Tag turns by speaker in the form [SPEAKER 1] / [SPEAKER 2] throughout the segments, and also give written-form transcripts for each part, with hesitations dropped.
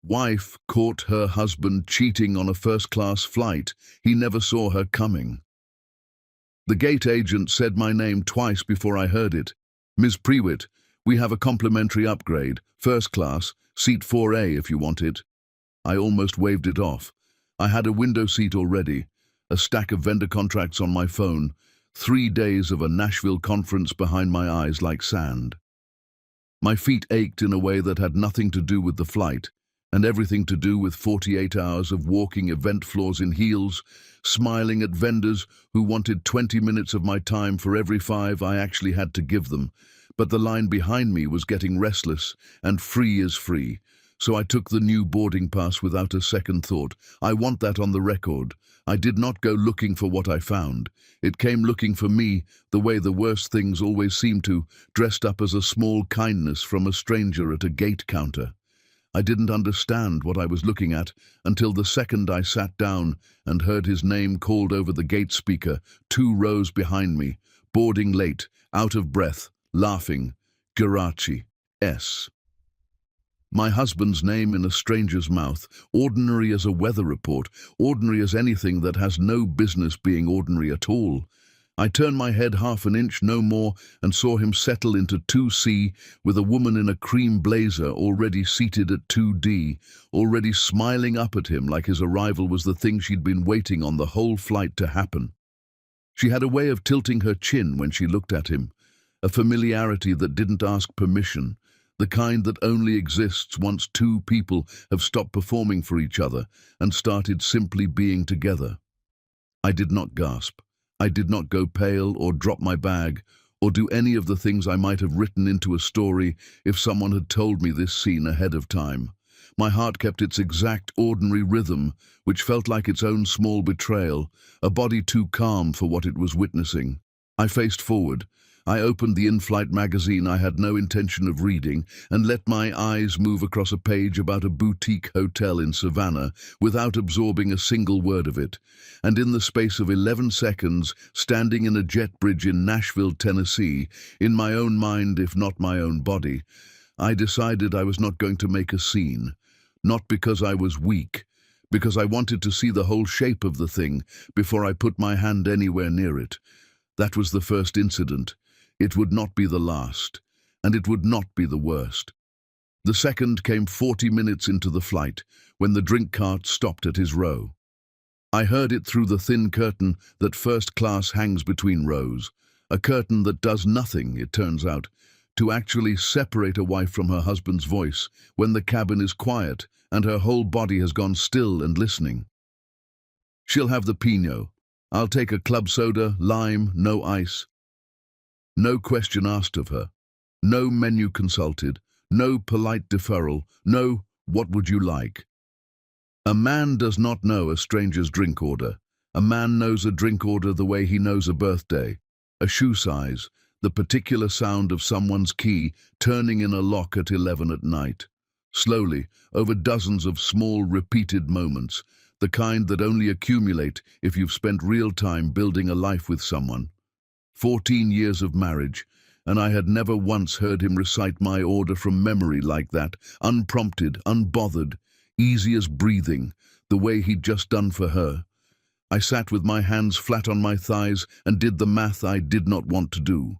[SPEAKER 1] Wife caught her husband cheating on a first-class flight. He never saw her coming. The gate agent said my name twice before I heard it. Ms. Prewitt, we have a complimentary upgrade. First class, seat 4A if you want it. I almost waved it off. I had a window seat already, a stack of vendor contracts on my phone, 3 days of a Nashville conference behind my eyes like sand. My feet ached in a way that had nothing to do with the flight, and everything to do with 48 hours of walking event floors in heels, smiling at vendors who wanted 20 minutes of my time for every 5 I actually had to give them. But the line behind me was getting restless, and free is free. So I took the new boarding pass without a second thought. I want that on the record. I did not go looking for what I found. It came looking for me, the way the worst things always seem to, dressed up as a small kindness from a stranger at a gate counter. I didn't understand what I was looking at until the second I sat down and heard his name called over the gate speaker, 2 rows behind me, boarding late, out of breath, laughing, Geraci, S. My husband's name in a stranger's mouth, ordinary as a weather report, ordinary as anything that has no business being ordinary at all. I turned my head half an inch, no more, and saw him settle into 2C with a woman in a cream blazer already seated at 2D, already smiling up at him like his arrival was the thing she'd been waiting on the whole flight to happen. She had a way of tilting her chin when she looked at him, a familiarity that didn't ask permission, the kind that only exists once 2 people have stopped performing for each other and started simply being together. I did not gasp. I did not go pale or drop my bag or do any of the things I might have written into a story if someone had told me this scene ahead of time. My heart kept its exact ordinary rhythm, which felt like its own small betrayal, a body too calm for what it was witnessing. I faced forward. I opened the in-flight magazine I had no intention of reading and let my eyes move across a page about a boutique hotel in Savannah without absorbing a single word of it. And in the space of 11 seconds, standing in a jet bridge in Nashville, Tennessee, in my own mind if not my own body, I decided I was not going to make a scene. Not because I was weak, because I wanted to see the whole shape of the thing before I put my hand anywhere near it. That was the first incident. It would not be the last, and it would not be the worst. The second came 40 minutes into the flight, when the drink cart stopped at his row. I heard it through the thin curtain that first class hangs between rows, a curtain that does nothing, it turns out, to actually separate a wife from her husband's voice when the cabin is quiet and her whole body has gone still and listening. She'll have the Pinot. I'll take a club soda, lime, no ice. No question asked of her, no menu consulted, no polite deferral, no "what would you like?" A man does not know a stranger's drink order. A man knows a drink order the way he knows a birthday, a shoe size, the particular sound of someone's key turning in a lock at 11 at night. Slowly, over dozens of small, repeated moments, the kind that only accumulate if you've spent real time building a life with someone. 14 years of marriage, and I had never once heard him recite my order from memory like that, unprompted, unbothered, easy as breathing, the way he'd just done for her. I sat with my hands flat on my thighs and did the math I did not want to do.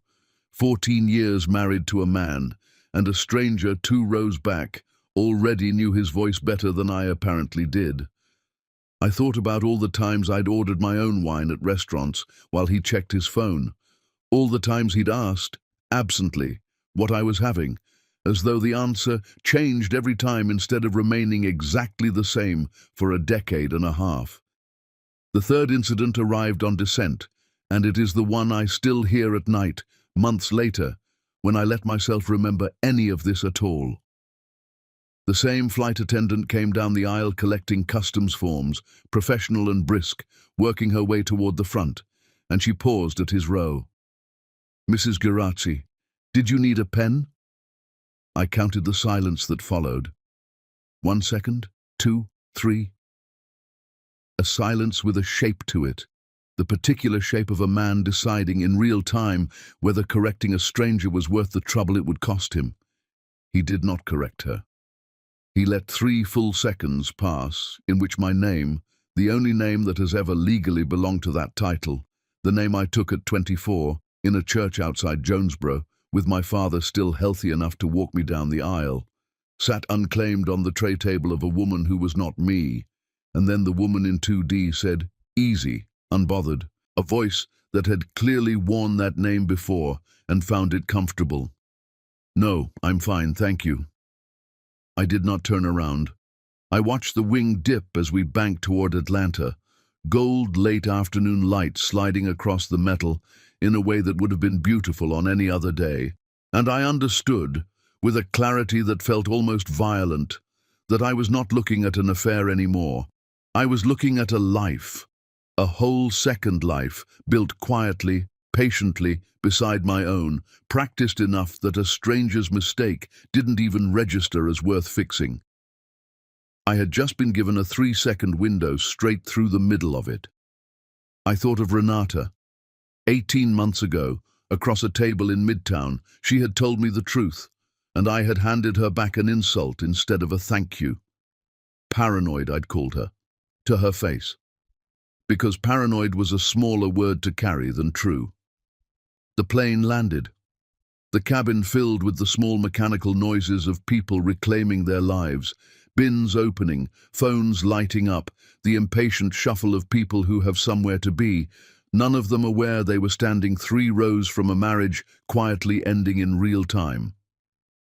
[SPEAKER 1] 14 years married to a man, and a stranger 2 rows back already knew his voice better than I apparently did. I thought about all the times I'd ordered my own wine at restaurants while he checked his phone. All the times he'd asked, absently, what I was having, as though the answer changed every time instead of remaining exactly the same for a decade and a half. The third incident arrived on descent, and it is the one I still hear at night, months later, when I let myself remember any of this at all. The same flight attendant came down the aisle collecting customs forms, professional and brisk, working her way toward the front, and she paused at his row. "Mrs. Geraci, did you need a pen?" I counted the silence that followed. 1 second, 2, 3. A silence with a shape to it, the particular shape of a man deciding in real time whether correcting a stranger was worth the trouble it would cost him. He did not correct her. He let 3 full seconds pass in which my name, the only name that has ever legally belonged to that title, the name I took at 24, in a church outside Jonesboro, with my father still healthy enough to walk me down the aisle, sat unclaimed on the tray table of a woman who was not me, and then the woman in 2D said, "Easy," unbothered, a voice that had clearly worn that name before and found it comfortable. "No, I'm fine, thank you." I did not turn around. I watched the wing dip as we banked toward Atlanta, gold late afternoon light sliding across the metal in a way that would have been beautiful on any other day, and I understood, with a clarity that felt almost violent, that I was not looking at an affair anymore. I was looking at a life, a whole second life, built quietly, patiently, beside my own, practiced enough that a stranger's mistake didn't even register as worth fixing. I had just been given a 3-second window straight through the middle of it. I thought of Renata. 18 months ago, across a table in Midtown, she had told me the truth, and I had handed her back an insult instead of a thank you. Paranoid, I'd called her, to her face, because paranoid was a smaller word to carry than true. The plane landed. The cabin filled with the small mechanical noises of people reclaiming their lives, bins opening, phones lighting up, the impatient shuffle of people who have somewhere to be, none of them aware they were standing 3 rows from a marriage quietly ending in real time.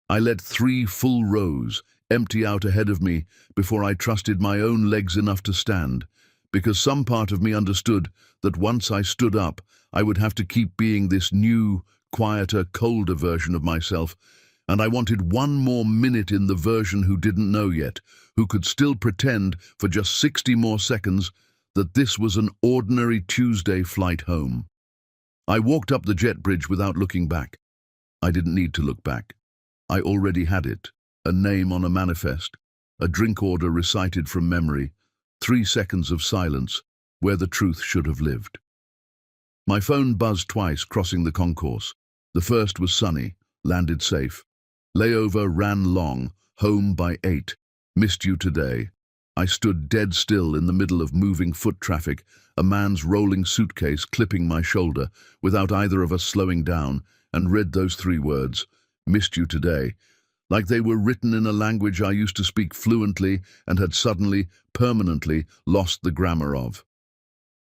[SPEAKER 1] I let 3 full rows empty out ahead of me before I trusted my own legs enough to stand, because some part of me understood that once I stood up, I would have to keep being this new, quieter, colder version of myself, and I wanted one more minute in the version who didn't know yet, who could still pretend for just 60 more seconds that this was an ordinary Tuesday flight home. I walked up the jet bridge without looking back. I didn't need to look back. I already had it, a name on a manifest, a drink order recited from memory, 3 seconds of silence where the truth should have lived. My phone buzzed twice crossing the concourse. The first was sunny, landed safe. Layover ran long, home by 8. Missed you today. I stood dead still in the middle of moving foot traffic, a man's rolling suitcase clipping my shoulder, without either of us slowing down, and read those 3 words, "Missed you today," like they were written in a language I used to speak fluently and had suddenly, permanently lost the grammar of.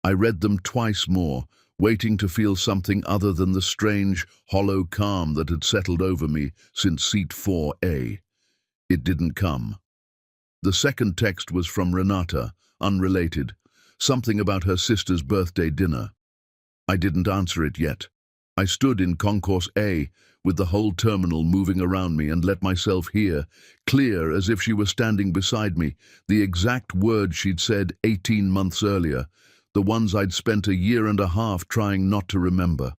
[SPEAKER 1] I read them twice more, waiting to feel something other than the strange, hollow calm that had settled over me since seat 4A. It didn't come. The second text was from Renata, unrelated, something about her sister's birthday dinner. I didn't answer it yet. I stood in Concourse A, with the whole terminal moving around me, and let myself hear, clear as if she were standing beside me, the exact words she'd said 18 months earlier, the ones I'd spent a year and a half trying not to remember.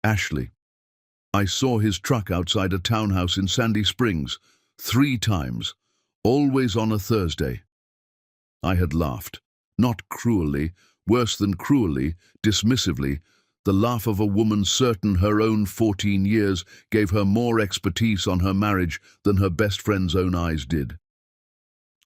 [SPEAKER 1] Ashley. I saw his truck outside a townhouse in Sandy Springs 3 times, always on a Thursday. I had laughed, not cruelly, worse than cruelly, dismissively, the laugh of a woman certain her own 14 years gave her more expertise on her marriage than her best friend's own eyes did.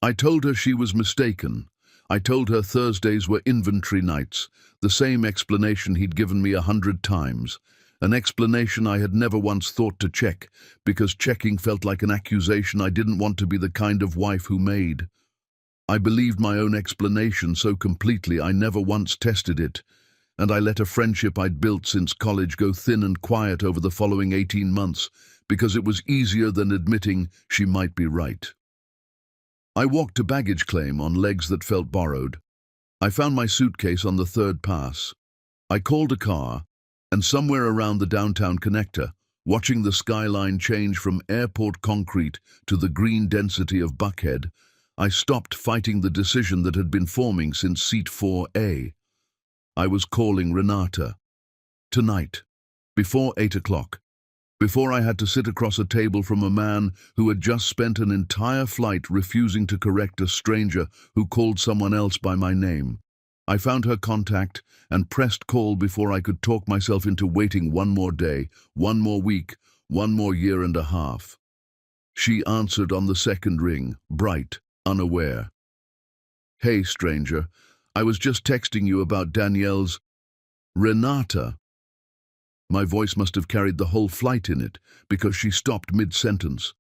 [SPEAKER 1] I told her she was mistaken. I told her Thursdays were inventory nights, the same explanation he'd given me 100 times, an explanation I had never once thought to check, because checking felt like an accusation I didn't want to be the kind of wife who made. I believed my own explanation so completely I never once tested it, and I let a friendship I'd built since college go thin and quiet over the following 18 months, because it was easier than admitting she might be right. I walked to baggage claim on legs that felt borrowed. I found my suitcase on the 3rd pass. I called a car, and somewhere around the downtown connector, watching the skyline change from airport concrete to the green density of Buckhead, I stopped fighting the decision that had been forming since seat 4A. I was calling Renata. Tonight, before 8 o'clock. Before I had to sit across a table from a man who had just spent an entire flight refusing to correct a stranger who called someone else by my name. I found her contact and pressed call before I could talk myself into waiting one more day, one more week, one more year and a half. She answered on the second ring, bright, unaware. "Hey, stranger. I was just texting you about Danielle's—" "Renata." My voice must have carried the whole flight in it, because she stopped mid-sentence.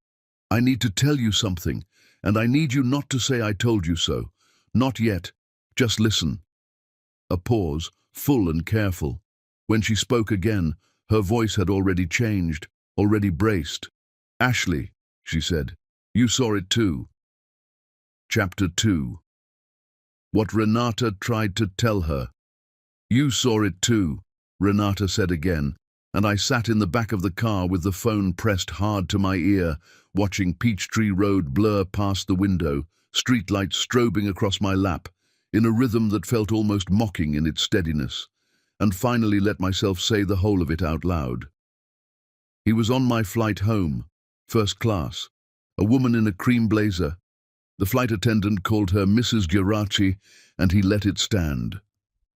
[SPEAKER 1] "I need to tell you something, and I need you not to say I told you so. Not yet. Just listen." A pause, full and careful. When she spoke again, her voice had already changed, already braced. "Ashley," she said, "you saw it too." Chapter 2. What Renata tried to tell her. "You saw it too," Renata said again, and I sat in the back of the car with the phone pressed hard to my ear, watching Peachtree Road blur past the window, streetlights strobing across my lap, in a rhythm that felt almost mocking in its steadiness, and finally let myself say the whole of it out loud. He was on my flight home, first class, a woman in a cream blazer. The flight attendant called her Mrs. Geraci, and he let it stand.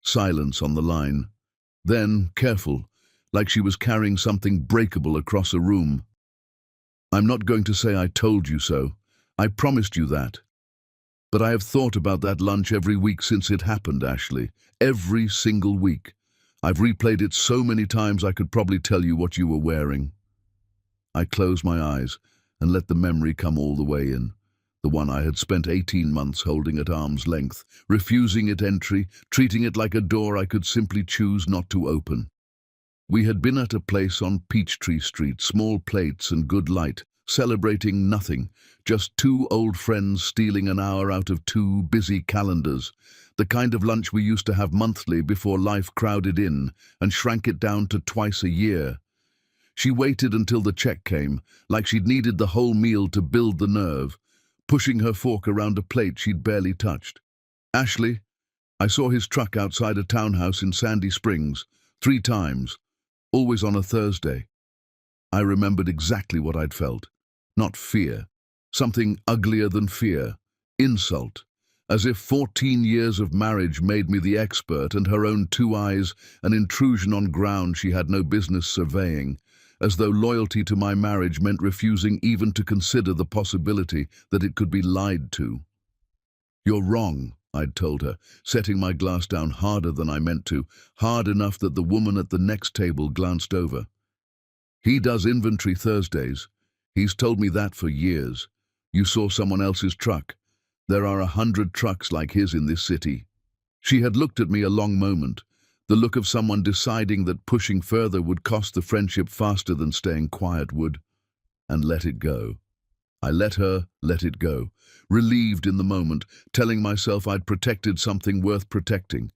[SPEAKER 1] Silence on the line. Then, careful, like she was carrying something breakable across a room. "I'm not going to say I told you so. I promised you that. But I have thought about that lunch every week since it happened, Ashley. Every single week. I've replayed it so many times I could probably tell you what you were wearing." I closed my eyes and let the memory come all the way in. The one I had spent 18 months holding at arm's length, refusing it entry, treating it like a door I could simply choose not to open. We had been at a place on Peachtree Street, small plates and good light, celebrating nothing, just two old friends stealing an hour out of two busy calendars, the kind of lunch we used to have monthly before life crowded in and shrank it down to twice a year. She waited until the check came, like she'd needed the whole meal to build the nerve, pushing her fork around a plate she'd barely touched. "Ashley, I saw his truck outside a townhouse in Sandy Springs, 3 times, always on a Thursday." I remembered exactly what I'd felt. Not fear. Something uglier than fear. Insult. As if 14 years of marriage made me the expert and her own 2 eyes an intrusion on ground she had no business surveying. As though loyalty to my marriage meant refusing even to consider the possibility that it could be lied to. "You're wrong," I'd told her, setting my glass down harder than I meant to, hard enough that the woman at the next table glanced over. "He does inventory Thursdays. He's told me that for years. You saw someone else's truck. There are 100 trucks like his in this city." She had looked at me a long moment, the look of someone deciding that pushing further would cost the friendship faster than staying quiet would, and let it go. I let her let it go, relieved in the moment, telling myself I'd protected something worth protecting.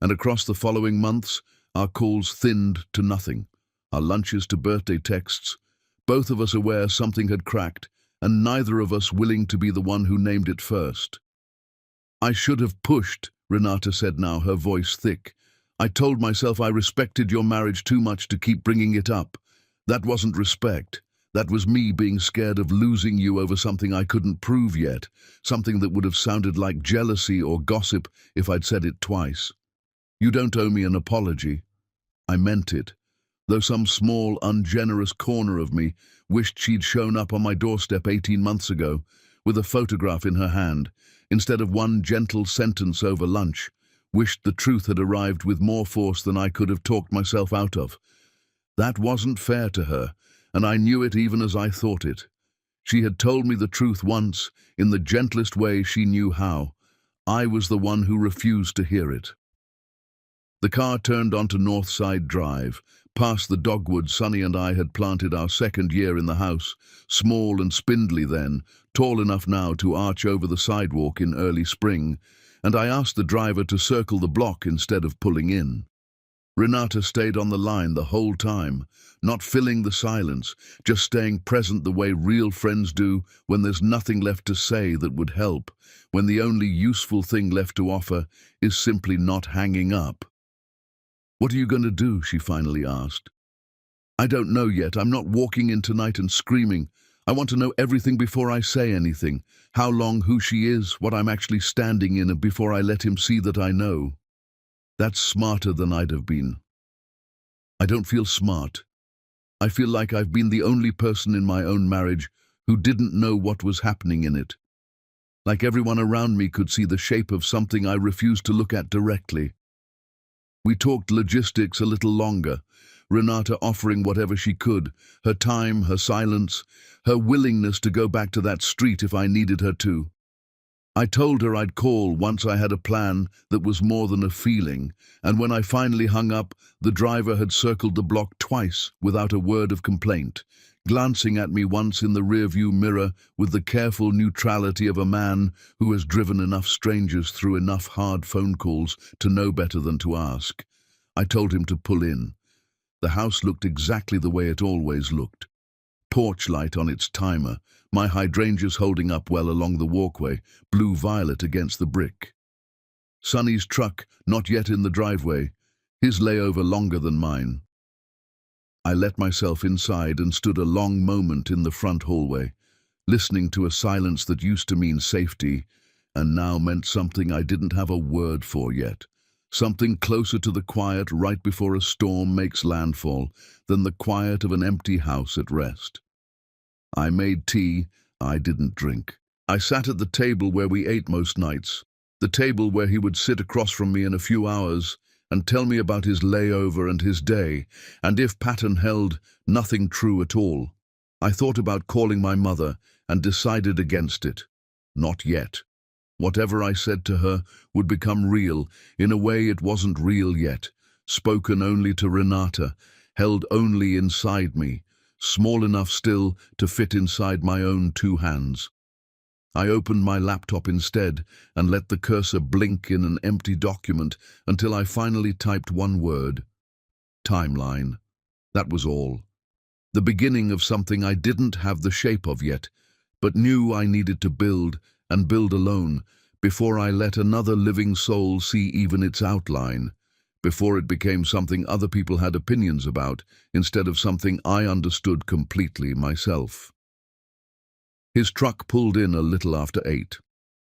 [SPEAKER 1] And across the following months, our calls thinned to nothing, our lunches to birthday texts, both of us aware something had cracked, and neither of us willing to be the one who named it first. "I should have pushed," Renata said now, her voice thick. "I told myself I respected your marriage too much to keep bringing it up. That wasn't respect. That was me being scared of losing you over something I couldn't prove yet, something that would have sounded like jealousy or gossip if I'd said it twice. You don't owe me an apology." I meant it, though some small, ungenerous corner of me wished she'd shown up on my doorstep 18 months ago, with a photograph in her hand, instead of one gentle sentence over lunch, wished the truth had arrived with more force than I could have talked myself out of. That wasn't fair to her, and I knew it even as I thought it. She had told me the truth once, in the gentlest way she knew how. I was the one who refused to hear it. The car turned onto Northside Drive, past the dogwood Sonny and I had planted our second year in the house, small and spindly then, tall enough now to arch over the sidewalk in early spring, and I asked the driver to circle the block instead of pulling in. Renata stayed on the line the whole time, not filling the silence, just staying present the way real friends do when there's nothing left to say that would help, when the only useful thing left to offer is simply not hanging up. "What are you going to do?" she finally asked. "I don't know yet. I'm not walking in tonight and screaming. I want to know everything before I say anything. How long, who she is, what I'm actually standing in, and before I let him see that I know." That's smarter than I'd have been. I don't feel smart. I feel like I've been the only person in my own marriage who didn't know what was happening in it. Like everyone around me could see the shape of something I refused to look at directly. We talked logistics a little longer, Renata offering whatever she could, her time, her silence, her willingness to go back to that street if I needed her to. I told her I'd call once I had a plan that was more than a feeling, and when I finally hung up, the driver had circled the block twice without a word of complaint, glancing at me once in the rearview mirror with the careful neutrality of a man who has driven enough strangers through enough hard phone calls to know better than to ask. I told him to pull in. The house looked exactly the way it always looked. Torchlight on its timer, my hydrangeas holding up well along the walkway, blue-violet against the brick. Sonny's truck not yet in the driveway, his layover longer than mine. I let myself inside and stood a long moment in the front hallway, listening to a silence that used to mean safety and now meant something I didn't have a word for yet. Something closer to the quiet right before a storm makes landfall than the quiet of an empty house at rest. I made tea, I didn't drink. I sat at the table where we ate most nights, the table where he would sit across from me in a few hours and tell me about his layover and his day, and if pattern held, nothing true at all. I thought about calling my mother and decided against it. Not yet. Whatever I said to her would become real in a way it wasn't real yet, spoken only to Renata, held only inside me, small enough still to fit inside my own two hands. I opened my laptop instead and let the cursor blink in an empty document until I finally typed one word. Timeline. That was all. The beginning of something I didn't have the shape of yet, but knew I needed to build, and build alone, before I let another living soul see even its outline, before it became something other people had opinions about, instead of something I understood completely myself. His truck pulled in a little after 8.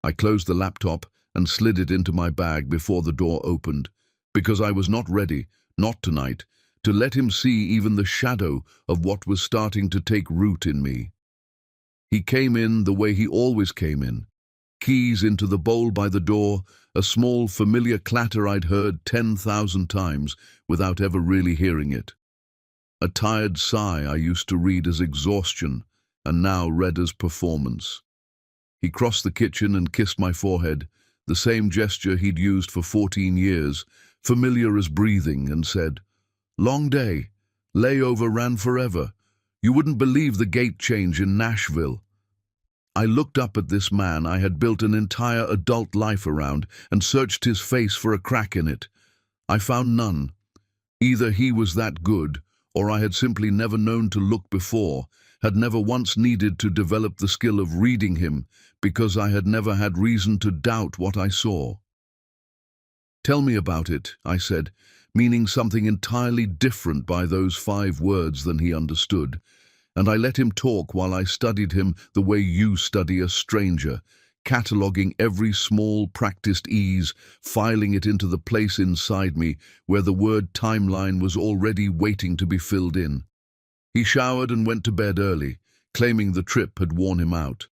[SPEAKER 1] I closed the laptop and slid it into my bag before the door opened, because I was not ready, not tonight, to let him see even the shadow of what was starting to take root in me. He came in the way he always came in. Keys into the bowl by the door, a small familiar clatter I'd heard 10,000 times without ever really hearing it. A tired sigh I used to read as exhaustion, and now read as performance. He crossed the kitchen and kissed my forehead, the same gesture he'd used for 14 years, familiar as breathing, and said, "Long day. Layover ran forever. You wouldn't believe the gate change in Nashville." I looked up at this man I had built an entire adult life around and searched his face for a crack in it. I found none. Either he was that good, or I had simply never known to look before, had never once needed to develop the skill of reading him, because I had never had reason to doubt what I saw. "Tell me about it," I said, meaning something entirely different by those 5 words than he understood, and I let him talk while I studied him the way you study a stranger, cataloguing every small practiced ease, filing it into the place inside me where the word timeline was already waiting to be filled in. He showered and went to bed early, claiming the trip had worn him out.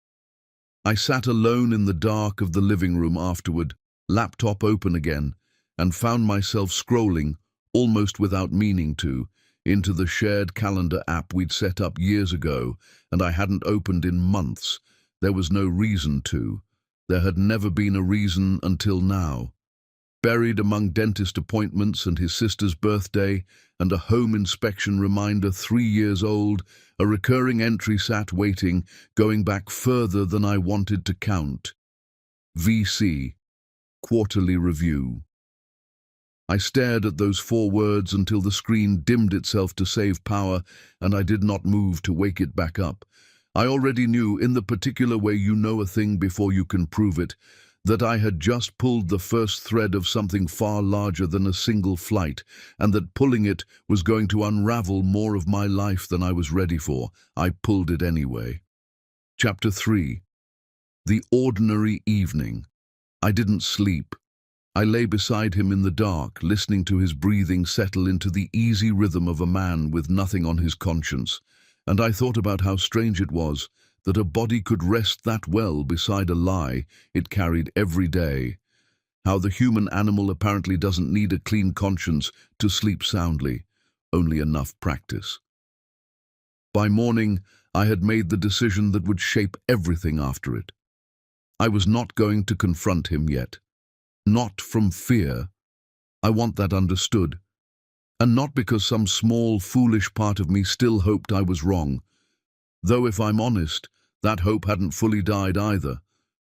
[SPEAKER 1] I sat alone in the dark of the living room afterward, laptop open again, and found myself scrolling, almost without meaning to, into the shared calendar app we'd set up years ago and I hadn't opened in months. There was no reason to. There had never been a reason until now. Buried among dentist appointments and his sister's birthday and a home inspection reminder 3 years old, a recurring entry sat waiting, going back further than I wanted to count. VC, Quarterly Review. I stared at those 4 words until the screen dimmed itself to save power, and I did not move to wake it back up. I already knew, in the particular way you know a thing before you can prove it, that I had just pulled the first thread of something far larger than a single flight, and that pulling it was going to unravel more of my life than I was ready for. I pulled it anyway. Chapter 3. The ordinary evening. I didn't sleep. I lay beside him in the dark, listening to his breathing settle into the easy rhythm of a man with nothing on his conscience, and I thought about how strange it was that a body could rest that well beside a lie it carried every day, how the human animal apparently doesn't need a clean conscience to sleep soundly, only enough practice. By morning, I had made the decision that would shape everything after it. I was not going to confront him yet. Not from fear. I want that understood. And not because some small, foolish part of me still hoped I was wrong. Though if I'm honest, that hope hadn't fully died either.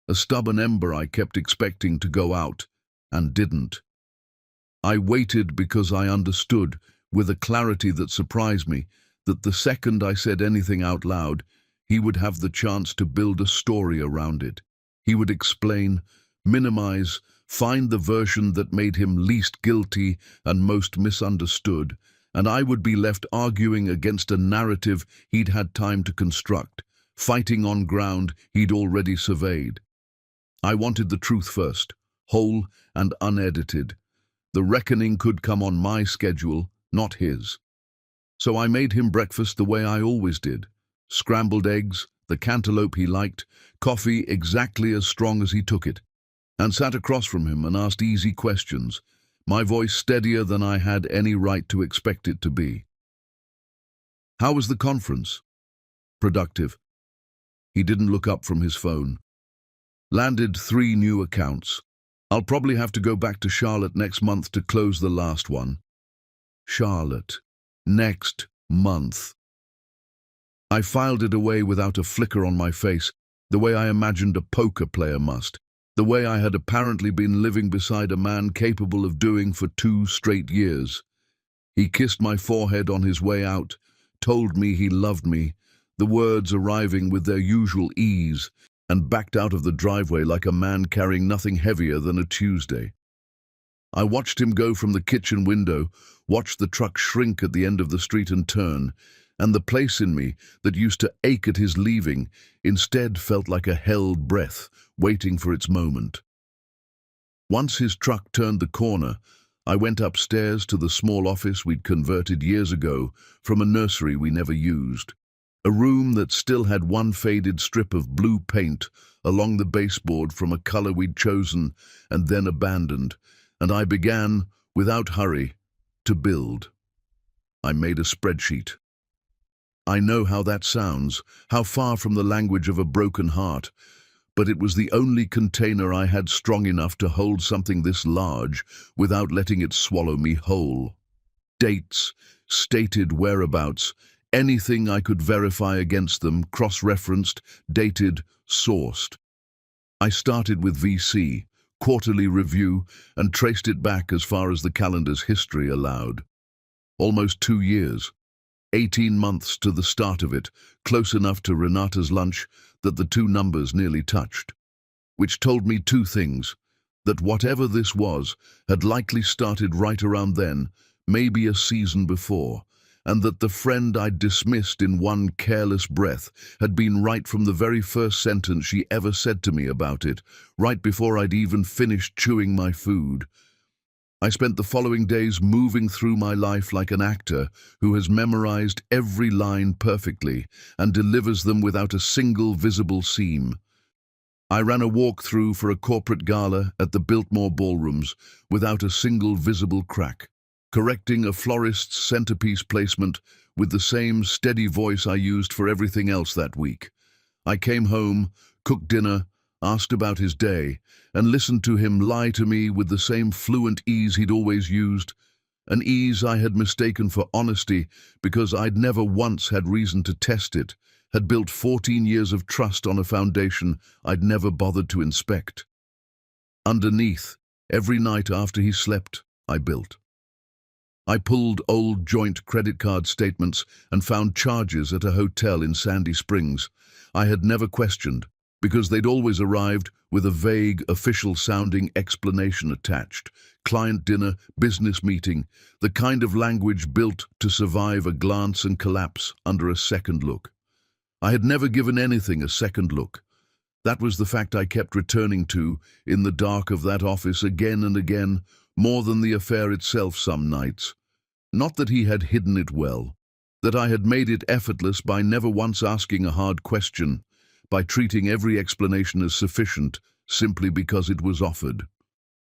[SPEAKER 1] A stubborn ember I kept expecting to go out, and didn't. I waited because I understood, with a clarity that surprised me, that the second I said anything out loud, he would have the chance to build a story around it. He would explain, minimize, find the version that made him least guilty and most misunderstood, and I would be left arguing against a narrative he'd had time to construct, fighting on ground he'd already surveyed. I wanted the truth first, whole and unedited. The reckoning could come on my schedule, not his. So I made him breakfast the way I always did. Scrambled eggs, the cantaloupe he liked, coffee exactly as strong as he took it, and sat across from him and asked easy questions, my voice steadier than I had any right to expect it to be. How was the conference? Productive. He didn't look up from his phone. Landed 3 new accounts. I'll probably have to go back to Charlotte next month to close the last one. Charlotte. Next month. I filed it away without a flicker on my face, the way I imagined a poker player must, the way I had apparently been living beside a man capable of doing for 2 straight years. He kissed my forehead on his way out, told me he loved me, the words arriving with their usual ease, and backed out of the driveway like a man carrying nothing heavier than a Tuesday. I watched him go from the kitchen window, watched the truck shrink at the end of the street and turn, and the place in me that used to ache at his leaving instead felt like a held breath, waiting for its moment. Once his truck turned the corner, I went upstairs to the small office we'd converted years ago from a nursery we never used. A room that still had one faded strip of blue paint along the baseboard from a color we'd chosen and then abandoned, and I began, without hurry, to build. I made a spreadsheet. I know how that sounds, how far from the language of a broken heart, but it was the only container I had strong enough to hold something this large without letting it swallow me whole. Dates, stated whereabouts, anything I could verify against them, cross-referenced, dated, sourced. I started with VC, quarterly review, and traced it back as far as the calendar's history allowed. Almost 2 years. 18 months to the start of it, close enough to Renata's lunch that the 2 numbers nearly touched. Which told me 2 things, that whatever this was had likely started right around then, maybe a season before, and that the friend I'd dismissed in one careless breath had been right from the very first sentence she ever said to me about it, right before I'd even finished chewing my food. I spent the following days moving through my life like an actor who has memorized every line perfectly and delivers them without a single visible seam. I ran a walk-through for a corporate gala at the Biltmore ballrooms without a single visible crack, correcting a florist's centerpiece placement with the same steady voice I used for everything else that week. I came home, cooked dinner, asked about his day, and listened to him lie to me with the same fluent ease he'd always used, an ease I had mistaken for honesty because I'd never once had reason to test it, had built 14 years of trust on a foundation I'd never bothered to inspect. Underneath, every night after he slept, I built. I pulled old joint credit card statements and found charges at a hotel in Sandy Springs I had never questioned, because they'd always arrived with a vague, official-sounding explanation attached. Client dinner, business meeting, the kind of language built to survive a glance and collapse under a second look. I had never given anything a second look. That was the fact I kept returning to in the dark of that office again and again, more than the affair itself some nights. Not that he had hidden it well, that I had made it effortless by never once asking a hard question, by treating every explanation as sufficient simply because it was offered.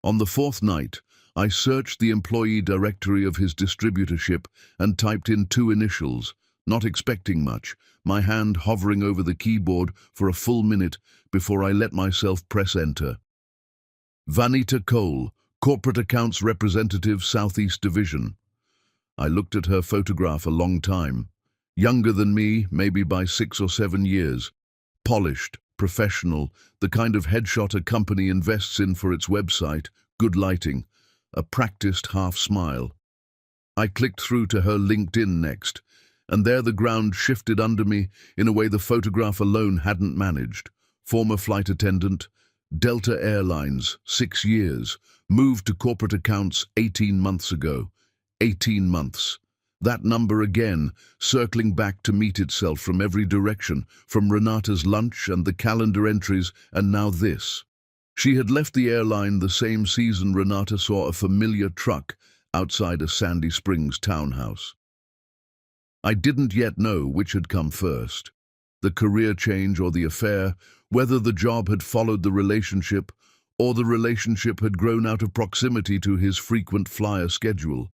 [SPEAKER 1] On the fourth night, I searched the employee directory of his distributorship and typed in 2 initials, not expecting much, my hand hovering over the keyboard for a full minute before I let myself press enter. Vanita Cole, Corporate Accounts Representative, Southeast Division. I looked at her photograph a long time. Younger than me, maybe by 6 or 7 years. Polished, professional, the kind of headshot a company invests in for its website, good lighting, a practiced half-smile. I clicked through to her LinkedIn next, and there the ground shifted under me in a way the photograph alone hadn't managed. Former flight attendant, Delta Airlines, 6 years, moved to corporate accounts 18 months ago. 18 months. That number again, circling back to meet itself from every direction, from Renata's lunch and the calendar entries, and now this. She had left the airline the same season Renata saw a familiar truck outside a Sandy Springs townhouse. I didn't yet know which had come first, the career change or the affair, whether the job had followed the relationship, or the relationship had grown out of proximity to his frequent flyer schedule.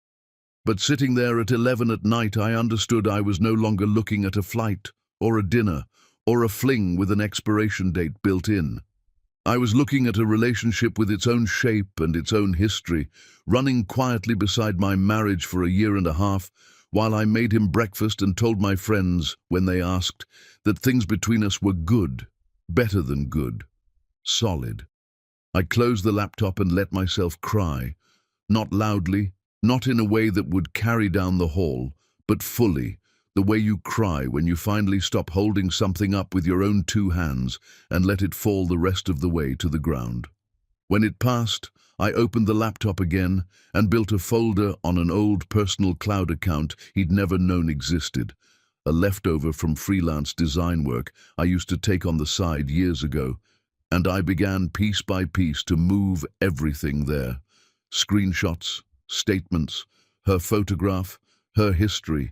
[SPEAKER 1] But sitting there at 11 at night, I understood I was no longer looking at a flight, or a dinner, or a fling with an expiration date built in. I was looking at a relationship with its own shape and its own history, running quietly beside my marriage for a year and a half, while I made him breakfast and told my friends, when they asked, that things between us were good, better than good, solid. I closed the laptop and let myself cry, not loudly, not in a way that would carry down the hall, but fully, the way you cry when you finally stop holding something up with your own 2 hands and let it fall the rest of the way to the ground. When it passed, I opened the laptop again and built a folder on an old personal cloud account he'd never known existed, a leftover from freelance design work I used to take on the side years ago, and I began piece by piece to move everything there. Screenshots, statements, her photograph, her history,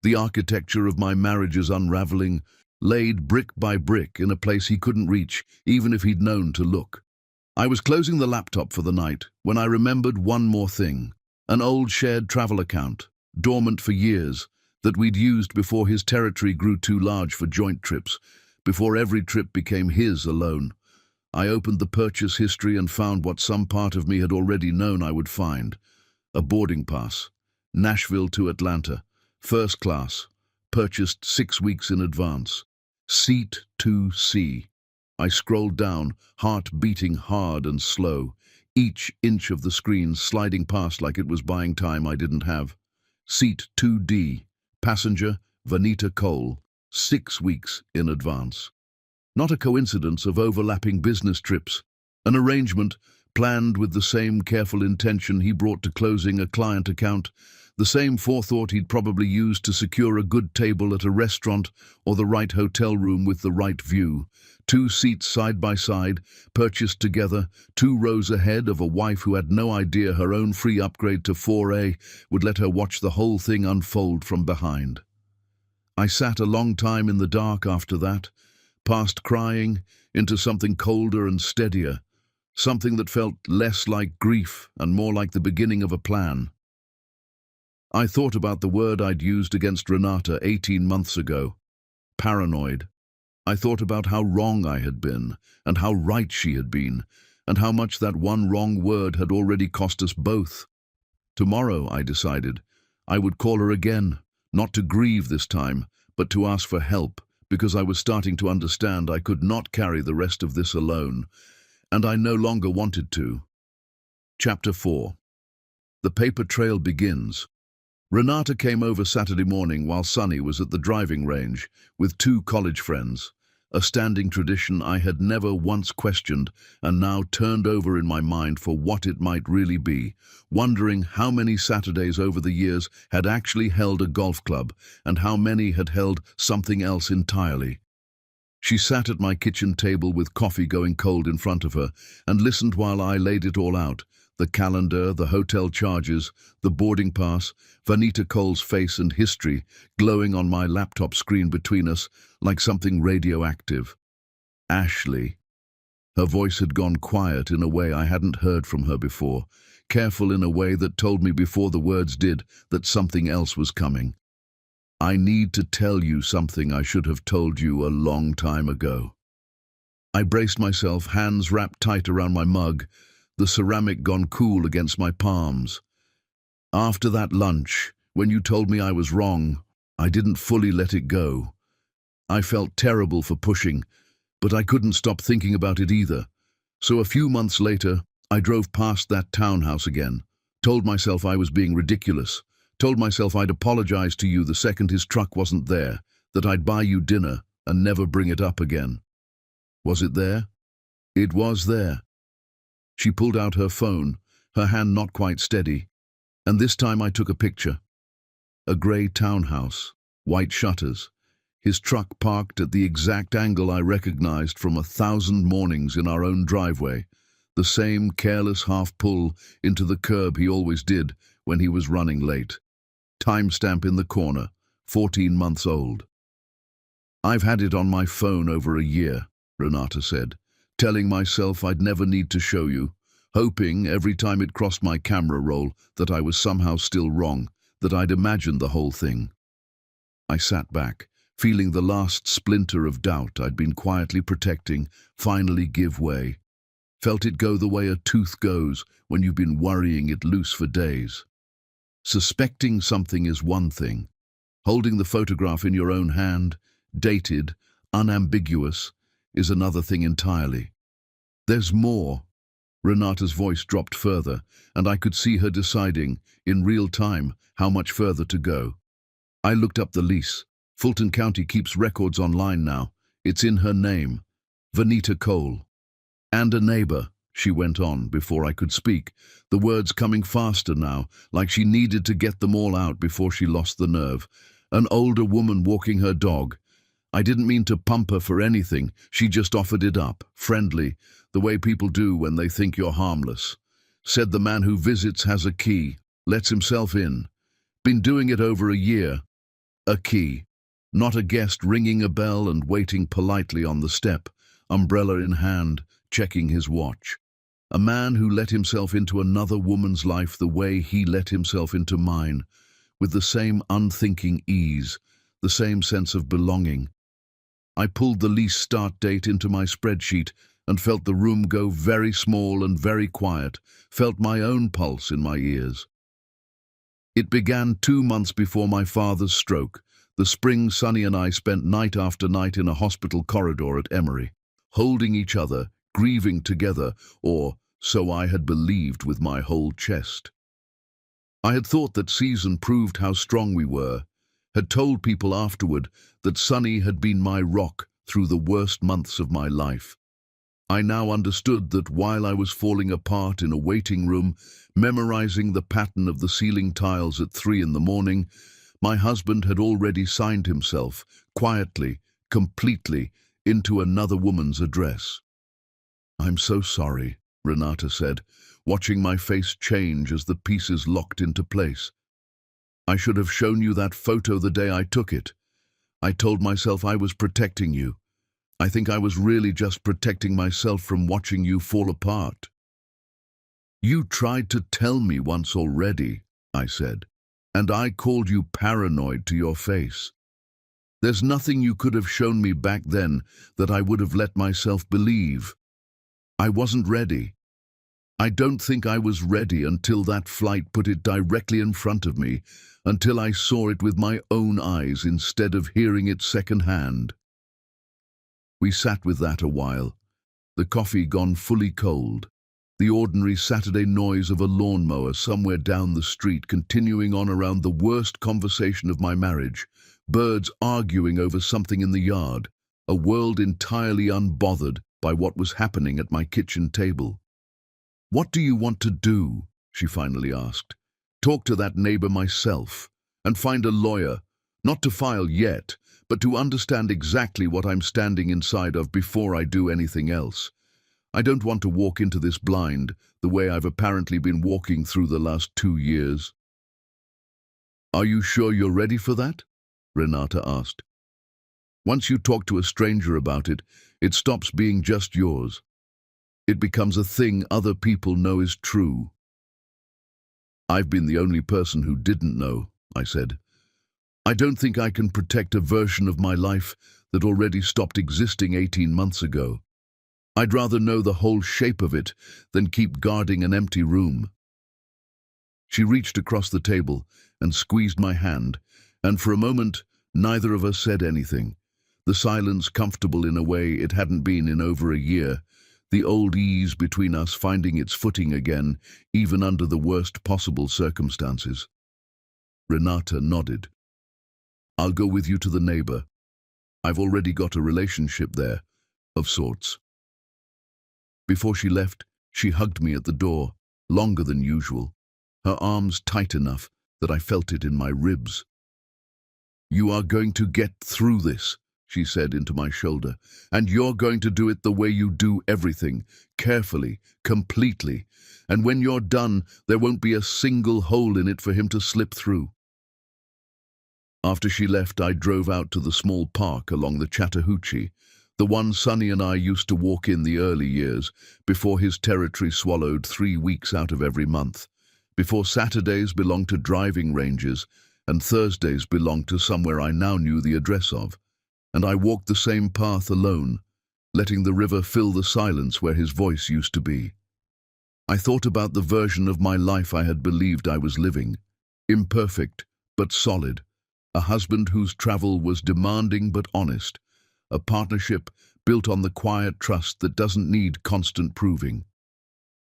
[SPEAKER 1] the architecture of my marriage's unraveling, laid brick by brick in a place he couldn't reach, even if he'd known to look. I was closing the laptop for the night when I remembered one more thing, an old shared travel account, dormant for years, that we'd used before his territory grew too large for joint trips, before every trip became his alone. I opened the purchase history and found what some part of me had already known I would find. A boarding pass, Nashville to Atlanta, first class, purchased 6 weeks in advance. Seat 2C. I scrolled down, heart beating hard and slow, each inch of the screen sliding past like it was buying time I didn't have. Seat 2D. Passenger, Vanita Cole, 6 weeks in advance. Not a coincidence of overlapping business trips, an arrangement planned with the same careful intention he brought to closing a client account, the same forethought he'd probably used to secure a good table at a restaurant or the right hotel room with the right view. 2 seats side by side, purchased together, 2 rows ahead of a wife who had no idea her own free upgrade to 4A would let her watch the whole thing unfold from behind. I sat a long time in the dark after that, past crying, into something colder and steadier, something that felt less like grief and more like the beginning of a plan. I thought about the word I'd used against Renata 18 months ago, paranoid. I thought about how wrong I had been, and how right she had been, and how much that one wrong word had already cost us both. Tomorrow, I decided, I would call her again, not to grieve this time, but to ask for help, because I was starting to understand I could not carry the rest of this alone, and I no longer wanted to. Chapter 4. The paper trail begins. Renata came over Saturday morning while Sonny was at the driving range with 2 college friends, a standing tradition I had never once questioned and now turned over in my mind for what it might really be, wondering how many Saturdays over the years had actually held a golf club and how many had held something else entirely. She sat at my kitchen table with coffee going cold in front of her and listened while I laid it all out, the calendar, the hotel charges, the boarding pass, Vanita Cole's face and history glowing on my laptop screen between us like something radioactive. Ashley. Her voice had gone quiet in a way I hadn't heard from her before, careful in a way that told me before the words did that something else was coming. I need to tell you something I should have told you a long time ago. I braced myself, hands wrapped tight around my mug, the ceramic gone cool against my palms. After that lunch, when you told me I was wrong, I didn't fully let it go. I felt terrible for pushing, but I couldn't stop thinking about it either. So a few months later, I drove past that townhouse again, told myself I was being ridiculous, told myself I'd apologize to you the second his truck wasn't there, that I'd buy you dinner and never bring it up again. Was it there? It was there. She pulled out her phone, her hand not quite steady, and this time I took a picture. A grey townhouse, white shutters, his truck parked at the exact angle I recognized from 1,000 mornings in our own driveway, the same careless half-pull into the curb he always did when he was running late. Timestamp in the corner, 14 months old. I've had it on my phone over a year, Renata said, telling myself I'd never need to show you, hoping every time it crossed my camera roll that I was somehow still wrong, that I'd imagined the whole thing. I sat back, feeling the last splinter of doubt I'd been quietly protecting finally give way. Felt it go the way a tooth goes when you've been worrying it loose for days. Suspecting something is one thing. Holding the photograph in your own hand, dated, unambiguous, is another thing entirely. There's more. Renata's voice dropped further, and I could see her deciding, in real time, how much further to go. I looked up the lease. Fulton County keeps records online now. It's in her name. Vanita Cole. And a neighbor, she went on before I could speak, the words coming faster now, like she needed to get them all out before she lost the nerve. An older woman walking her dog. I didn't mean to pump her for anything, she just offered it up, friendly, the way people do when they think you're harmless. Said the man who visits has a key, lets himself in. Been doing it over a year. A key. Not a guest ringing a bell and waiting politely on the step, umbrella in hand, checking his watch. A man who let himself into another woman's life the way he let himself into mine, with the same unthinking ease, the same sense of belonging. I pulled the lease start date into my spreadsheet and felt the room go very small and very quiet, felt my own pulse in my ears. It began 2 months before my father's stroke. The spring Sonny and I spent night after night in a hospital corridor at Emory, holding each other, grieving together, or so I had believed with my whole chest. I had thought that season proved how strong we were, had told people afterward that Sonny had been my rock through the worst months of my life. I now understood that while I was falling apart in a waiting room, memorizing the pattern of the ceiling tiles at 3 in the morning, my husband had already signed himself, quietly, completely, into another woman's address. "I'm so sorry," Renata said, watching my face change as the pieces locked into place. "I should have shown you that photo the day I took it. I told myself I was protecting you. I think I was really just protecting myself from watching you fall apart." "You tried to tell me once already," I said, "and I called you paranoid to your face. There's nothing you could have shown me back then that I would have let myself believe. I wasn't ready. I don't think I was ready until that flight put it directly in front of me, until I saw it with my own eyes instead of hearing it secondhand." We sat with that a while, the coffee gone fully cold, the ordinary Saturday noise of a lawnmower somewhere down the street continuing on around the worst conversation of my marriage, birds arguing over something in the yard, a world entirely unbothered by what was happening at my kitchen table. "What do you want to do?" she finally asked. "Talk to that neighbor myself, and find a lawyer, not to file yet, but to understand exactly what I'm standing inside of before I do anything else. I don't want to walk into this blind, the way I've apparently been walking through the last 2 years." "Are you sure you're ready for that?" Renata asked. Once you talk to a stranger about it, it stops being just yours. It becomes a thing other people know is true. I've been the only person who didn't know, I said. I don't think I can protect a version of my life that already stopped existing 18 months ago. I'd rather know the whole shape of it than keep guarding an empty room. She reached across the table and squeezed my hand, and for a moment, neither of us said anything. The silence comfortable in a way it hadn't been in over a year, the old ease between us finding its footing again, even under the worst possible circumstances. Renata nodded. I'll go with you to the neighbor. I've already got a relationship there, of sorts. Before she left, she hugged me at the door, longer than usual, her arms tight enough that I felt it in my ribs. You are going to get through this, she said into my shoulder, and you're going to do it the way you do everything, carefully, completely, and when you're done, there won't be a single hole in it for him to slip through. After she left, I drove out to the small park along the Chattahoochee, the one Sonny and I used to walk in the early years, before his territory swallowed 3 weeks out of every month, before Saturdays belonged to driving ranges, and Thursdays belonged to somewhere I now knew the address of, and I walked the same path alone, letting the river fill the silence where his voice used to be. I thought about the version of my life I had believed I was living, imperfect but solid, a husband whose travel was demanding but honest, a partnership built on the quiet trust that doesn't need constant proving.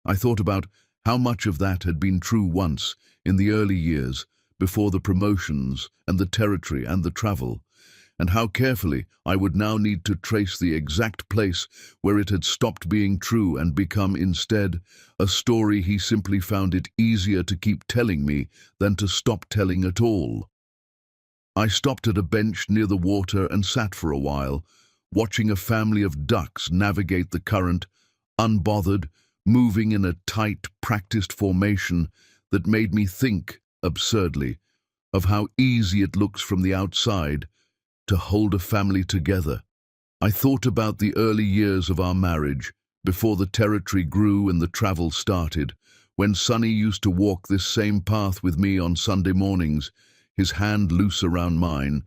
[SPEAKER 1] I thought about how much of that had been true once, in the early years, before the promotions and the territory and the travel, and how carefully I would now need to trace the exact place where it had stopped being true and become instead a story he simply found it easier to keep telling me than to stop telling at all. I stopped at a bench near the water and sat for a while, watching a family of ducks navigate the current, unbothered, moving in a tight, practiced formation that made me think, absurdly, of how easy it looks from the outside to hold a family together. I thought about the early years of our marriage, before the territory grew and the travel started, when Sonny used to walk this same path with me on Sunday mornings, his hand loose around mine,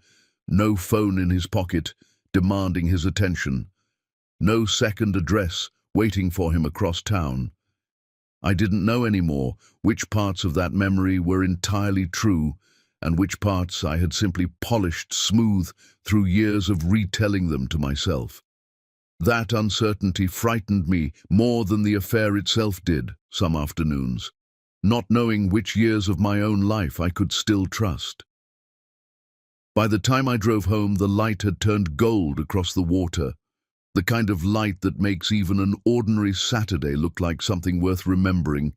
[SPEAKER 1] no phone in his pocket, demanding his attention, no second address waiting for him across town. I didn't know anymore which parts of that memory were entirely true and which parts I had simply polished smooth through years of retelling them to myself. That uncertainty frightened me more than the affair itself did some afternoons, not knowing which years of my own life I could still trust. By the time I drove home, the light had turned gold across the water, the kind of light that makes even an ordinary Saturday look like something worth remembering,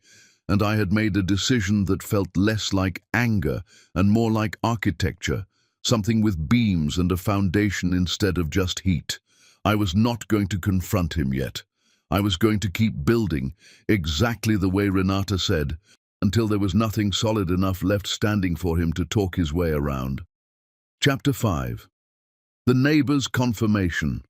[SPEAKER 1] and I had made a decision that felt less like anger and more like architecture, something with beams and a foundation instead of just heat. I was not going to confront him yet. I was going to keep building, exactly the way Renata said, until there was nothing solid enough left standing for him to talk his way around. Chapter 5. The neighbor's confirmation.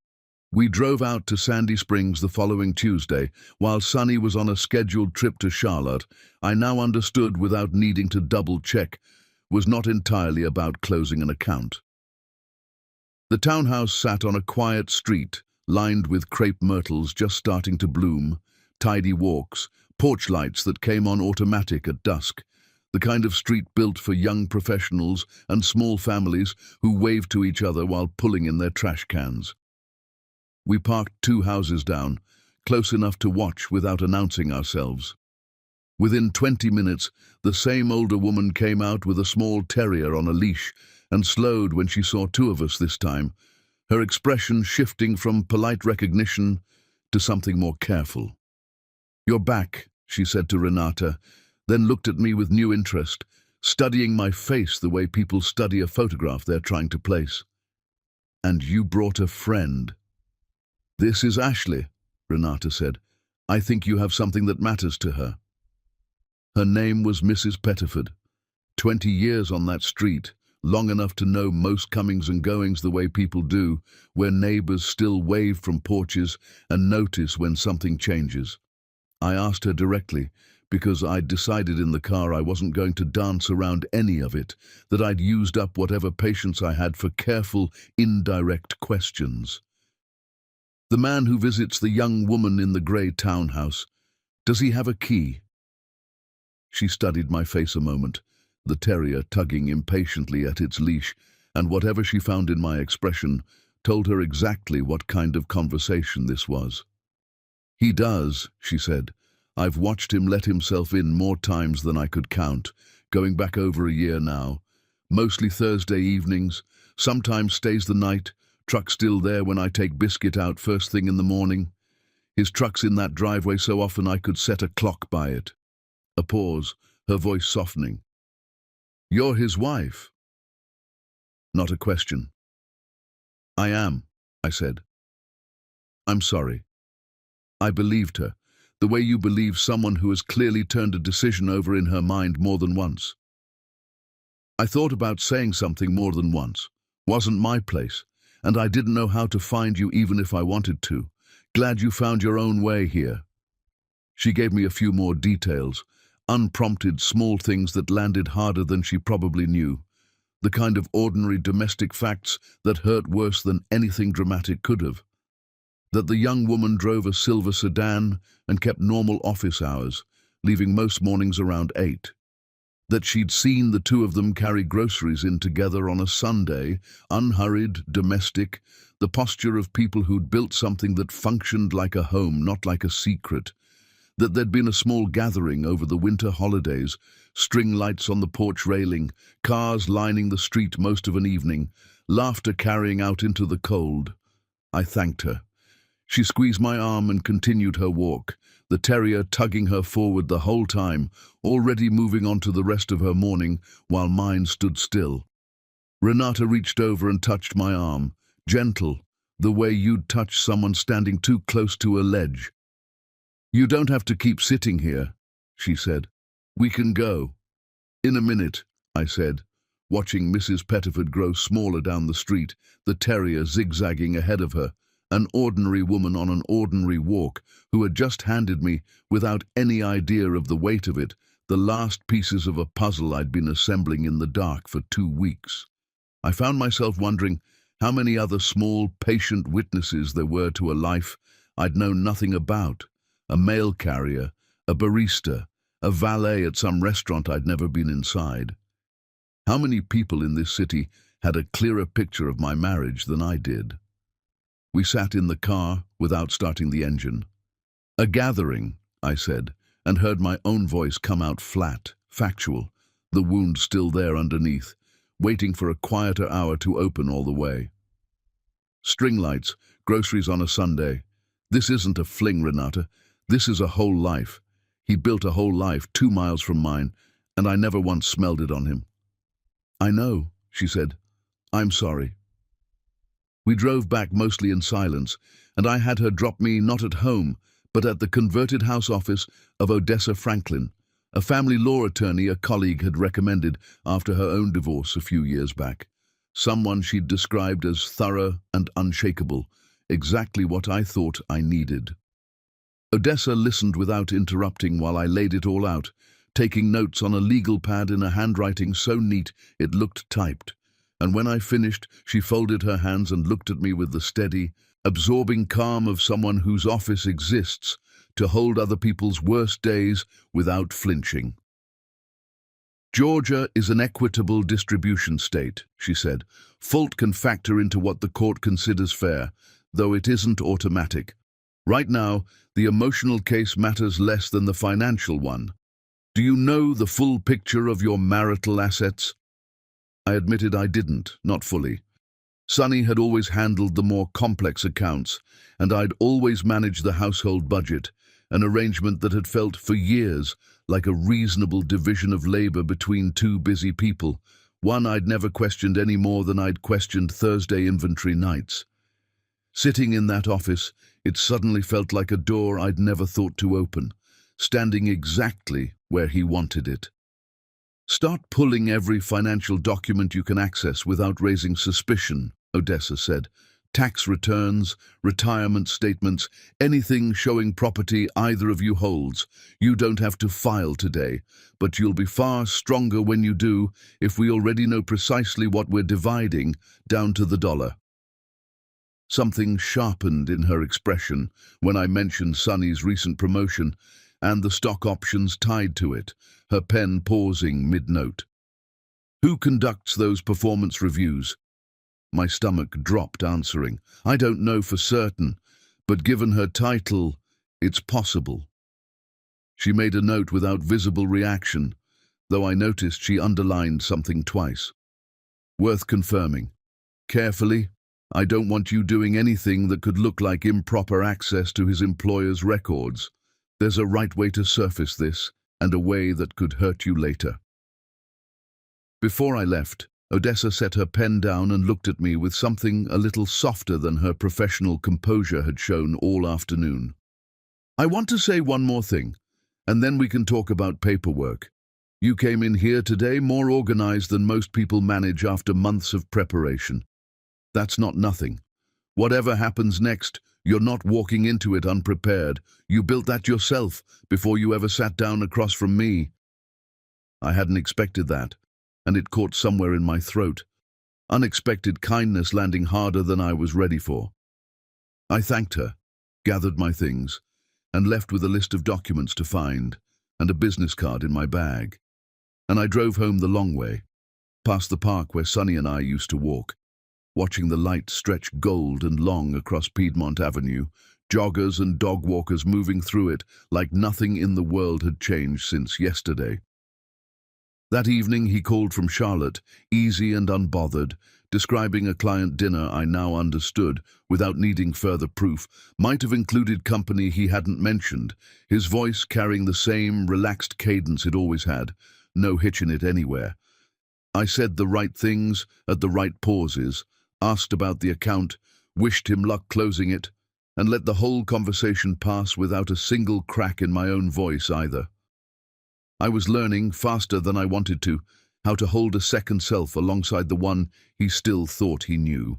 [SPEAKER 1] We drove out to Sandy Springs the following Tuesday, while Sonny was on a scheduled trip to Charlotte. I now understood, without needing to double-check, was not entirely about closing an account. The townhouse sat on a quiet street, lined with crepe myrtles just starting to bloom, tidy walks, porch lights that came on automatic at dusk, the kind of street built for young professionals and small families who waved to each other while pulling in their trash cans. We parked 2 houses down, close enough to watch without announcing ourselves. Within 20 minutes, the same older woman came out with a small terrier on a leash and slowed when she saw 2 of us this time, her expression shifting from polite recognition to something more careful. "You're back," she said to Renata, then looked at me with new interest, studying my face the way people study a photograph they're trying to place. "And you brought a friend." "This is Ashley," Renata said. "I think you have something that matters to her." Her name was Mrs. Pettiford. 20 years on that street, long enough to know most comings and goings the way people do, where neighbors still wave from porches and notice when something changes. I asked her directly, because I'd decided in the car I wasn't going to dance around any of it, that I'd used up whatever patience I had for careful, indirect questions. The man who visits the young woman in the grey townhouse, does he have a key? She studied my face a moment, the terrier tugging impatiently at its leash, and whatever she found in my expression told her exactly what kind of conversation this was. He does, she said. I've watched him let himself in more times than I could count, going back over a year now. Mostly Thursday evenings, sometimes stays the night, truck still there when I take Biscuit out first thing in the morning. His truck's in that driveway so often I could set a clock by it. A pause, her voice softening. You're his wife? Not a question. I am, I said. I'm sorry. I believed her, the way you believe someone who has clearly turned a decision over in her mind more than once. I thought about saying something more than once. Wasn't my place, and I didn't know how to find you even if I wanted to. Glad you found your own way here. She gave me a few more details, unprompted small things that landed harder than she probably knew. The kind of ordinary domestic facts that hurt worse than anything dramatic could have. That the young woman drove a silver sedan and kept normal office hours, leaving most mornings around 8. That she'd seen the two of them carry groceries in together on a Sunday, unhurried, domestic, the posture of people who'd built something that functioned like a home, not like a secret. That there'd been a small gathering over the winter holidays, string lights on the porch railing, cars lining the street most of an evening, laughter carrying out into the cold. I thanked her. She squeezed my arm and continued her walk, the terrier tugging her forward the whole time, already moving on to the rest of her morning, while mine stood still. Renata reached over and touched my arm, gentle, the way you'd touch someone standing too close to a ledge. You don't have to keep sitting here, she said. We can go. In a minute, I said, watching Mrs. Pettiford grow smaller down the street, the terrier zigzagging ahead of her, an ordinary woman on an ordinary walk who had just handed me, without any idea of the weight of it, the last pieces of a puzzle I'd been assembling in the dark for 2 weeks. I found myself wondering how many other small, patient witnesses there were to a life I'd known nothing about. A mail carrier, a barista, a valet at some restaurant I'd never been inside. How many people in this city had a clearer picture of my marriage than I did? We sat in the car without starting the engine. A gathering, I said, and heard my own voice come out flat, factual, the wound still there underneath, waiting for a quieter hour to open all the way. String lights, groceries on a Sunday. This isn't a fling, Renata. This is a whole life. He built a whole life 2 miles from mine, and I never once smelled it on him. I know, she said. I'm sorry. We drove back mostly in silence, and I had her drop me not at home, but at the converted house office of Odessa Franklin, a family law attorney a colleague had recommended after her own divorce a few years back. Someone she'd described as thorough and unshakable, exactly what I thought I needed. Odessa listened without interrupting while I laid it all out, taking notes on a legal pad in a handwriting so neat it looked typed. And when I finished, she folded her hands and looked at me with the steady, absorbing calm of someone whose office exists to hold other people's worst days without flinching. Georgia is an equitable distribution state, she said. Fault can factor into what the court considers fair, though it isn't automatic. Right now, the emotional case matters less than the financial one. Do you know the full picture of your marital assets? I admitted I didn't, not fully. Sonny had always handled the more complex accounts, and I'd always managed the household budget, an arrangement that had felt for years like a reasonable division of labor between 2 busy people, one I'd never questioned any more than I'd questioned Thursday inventory nights. Sitting in that office, it suddenly felt like a door I'd never thought to open, standing exactly where he wanted it. Start pulling every financial document you can access without raising suspicion, Odessa said. Tax returns, retirement statements, anything showing property either of you holds. You don't have to file today, but you'll be far stronger when you do if we already know precisely what we're dividing down to the dollar. Something sharpened in her expression when I mentioned Sunny's recent promotion and the stock options tied to it, her pen pausing mid-note. Who conducts those performance reviews? My stomach dropped, answering. I don't know for certain, but given her title, it's possible. She made a note without visible reaction, though I noticed she underlined something twice. Worth confirming. Carefully, I don't want you doing anything that could look like improper access to his employer's records. There's a right way to surface this, and a way that could hurt you later. Before I left, Odessa set her pen down and looked at me with something a little softer than her professional composure had shown all afternoon. I want to say one more thing, and then we can talk about paperwork. You came in here today more organized than most people manage after months of preparation. That's not nothing. Whatever happens next, you're not walking into it unprepared. You built that yourself before you ever sat down across from me. I hadn't expected that, and it caught somewhere in my throat. Unexpected kindness landing harder than I was ready for. I thanked her, gathered my things, and left with a list of documents to find and a business card in my bag. And I drove home the long way, past the park where Sunny and I used to walk, watching the light stretch gold and long across Piedmont Avenue, joggers and dog walkers moving through it like nothing in the world had changed since yesterday. That evening he called from Charlotte, easy and unbothered, describing a client dinner I now understood, without needing further proof, might have included company he hadn't mentioned, his voice carrying the same relaxed cadence it always had, no hitch in it anywhere. I said the right things at the right pauses, asked about the account, wished him luck closing it, and let the whole conversation pass without a single crack in my own voice either. I was learning, faster than I wanted to, how to hold a second self alongside the one he still thought he knew.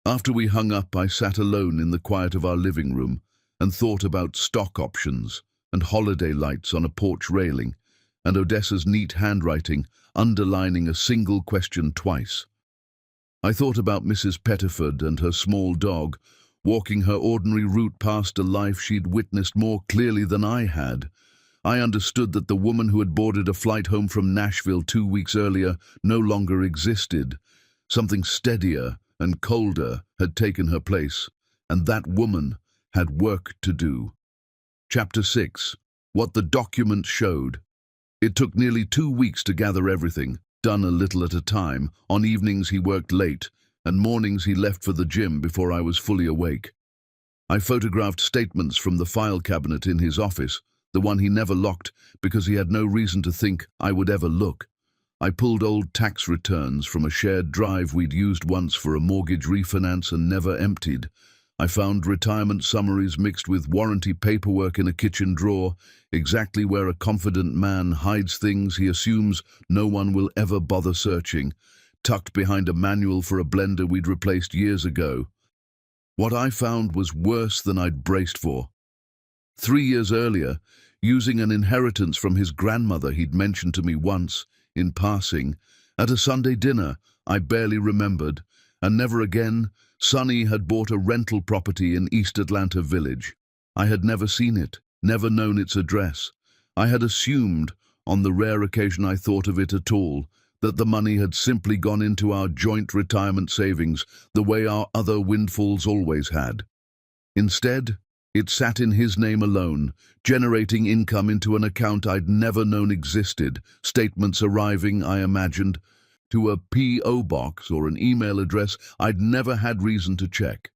[SPEAKER 1] After we hung up, I sat alone in the quiet of our living room and thought about stock options and holiday lights on a porch railing, and Odessa's neat handwriting underlining a single question twice. I thought about Mrs. Pettiford and her small dog, walking her ordinary route past a life she'd witnessed more clearly than I had. I understood that the woman who had boarded a flight home from Nashville 2 weeks earlier no longer existed. Something steadier and colder had taken her place, and that woman had work to do. Chapter 6. What the documents showed. It took nearly 2 weeks to gather everything, done a little at a time. On evenings he worked late, and mornings he left for the gym before I was fully awake. I photographed statements from the file cabinet in his office, the one he never locked because he had no reason to think I would ever look. I pulled old tax returns from a shared drive we'd used once for a mortgage refinance and never emptied. I found retirement summaries mixed with warranty paperwork in a kitchen drawer, exactly where a confident man hides things he assumes no one will ever bother searching, tucked behind a manual for a blender we'd replaced years ago. What I found was worse than I'd braced for. 3 years earlier, using an inheritance from his grandmother he'd mentioned to me once, in passing, at a Sunday dinner I barely remembered, and never again, Sunny had bought a rental property in East Atlanta Village. I had never seen it, never known its address. I had assumed, on the rare occasion I thought of it at all, that the money had simply gone into our joint retirement savings, the way our other windfalls always had. Instead, it sat in his name alone, generating income into an account I'd never known existed, statements arriving, I imagined, to a P.O. box or an email address I'd never had reason to check.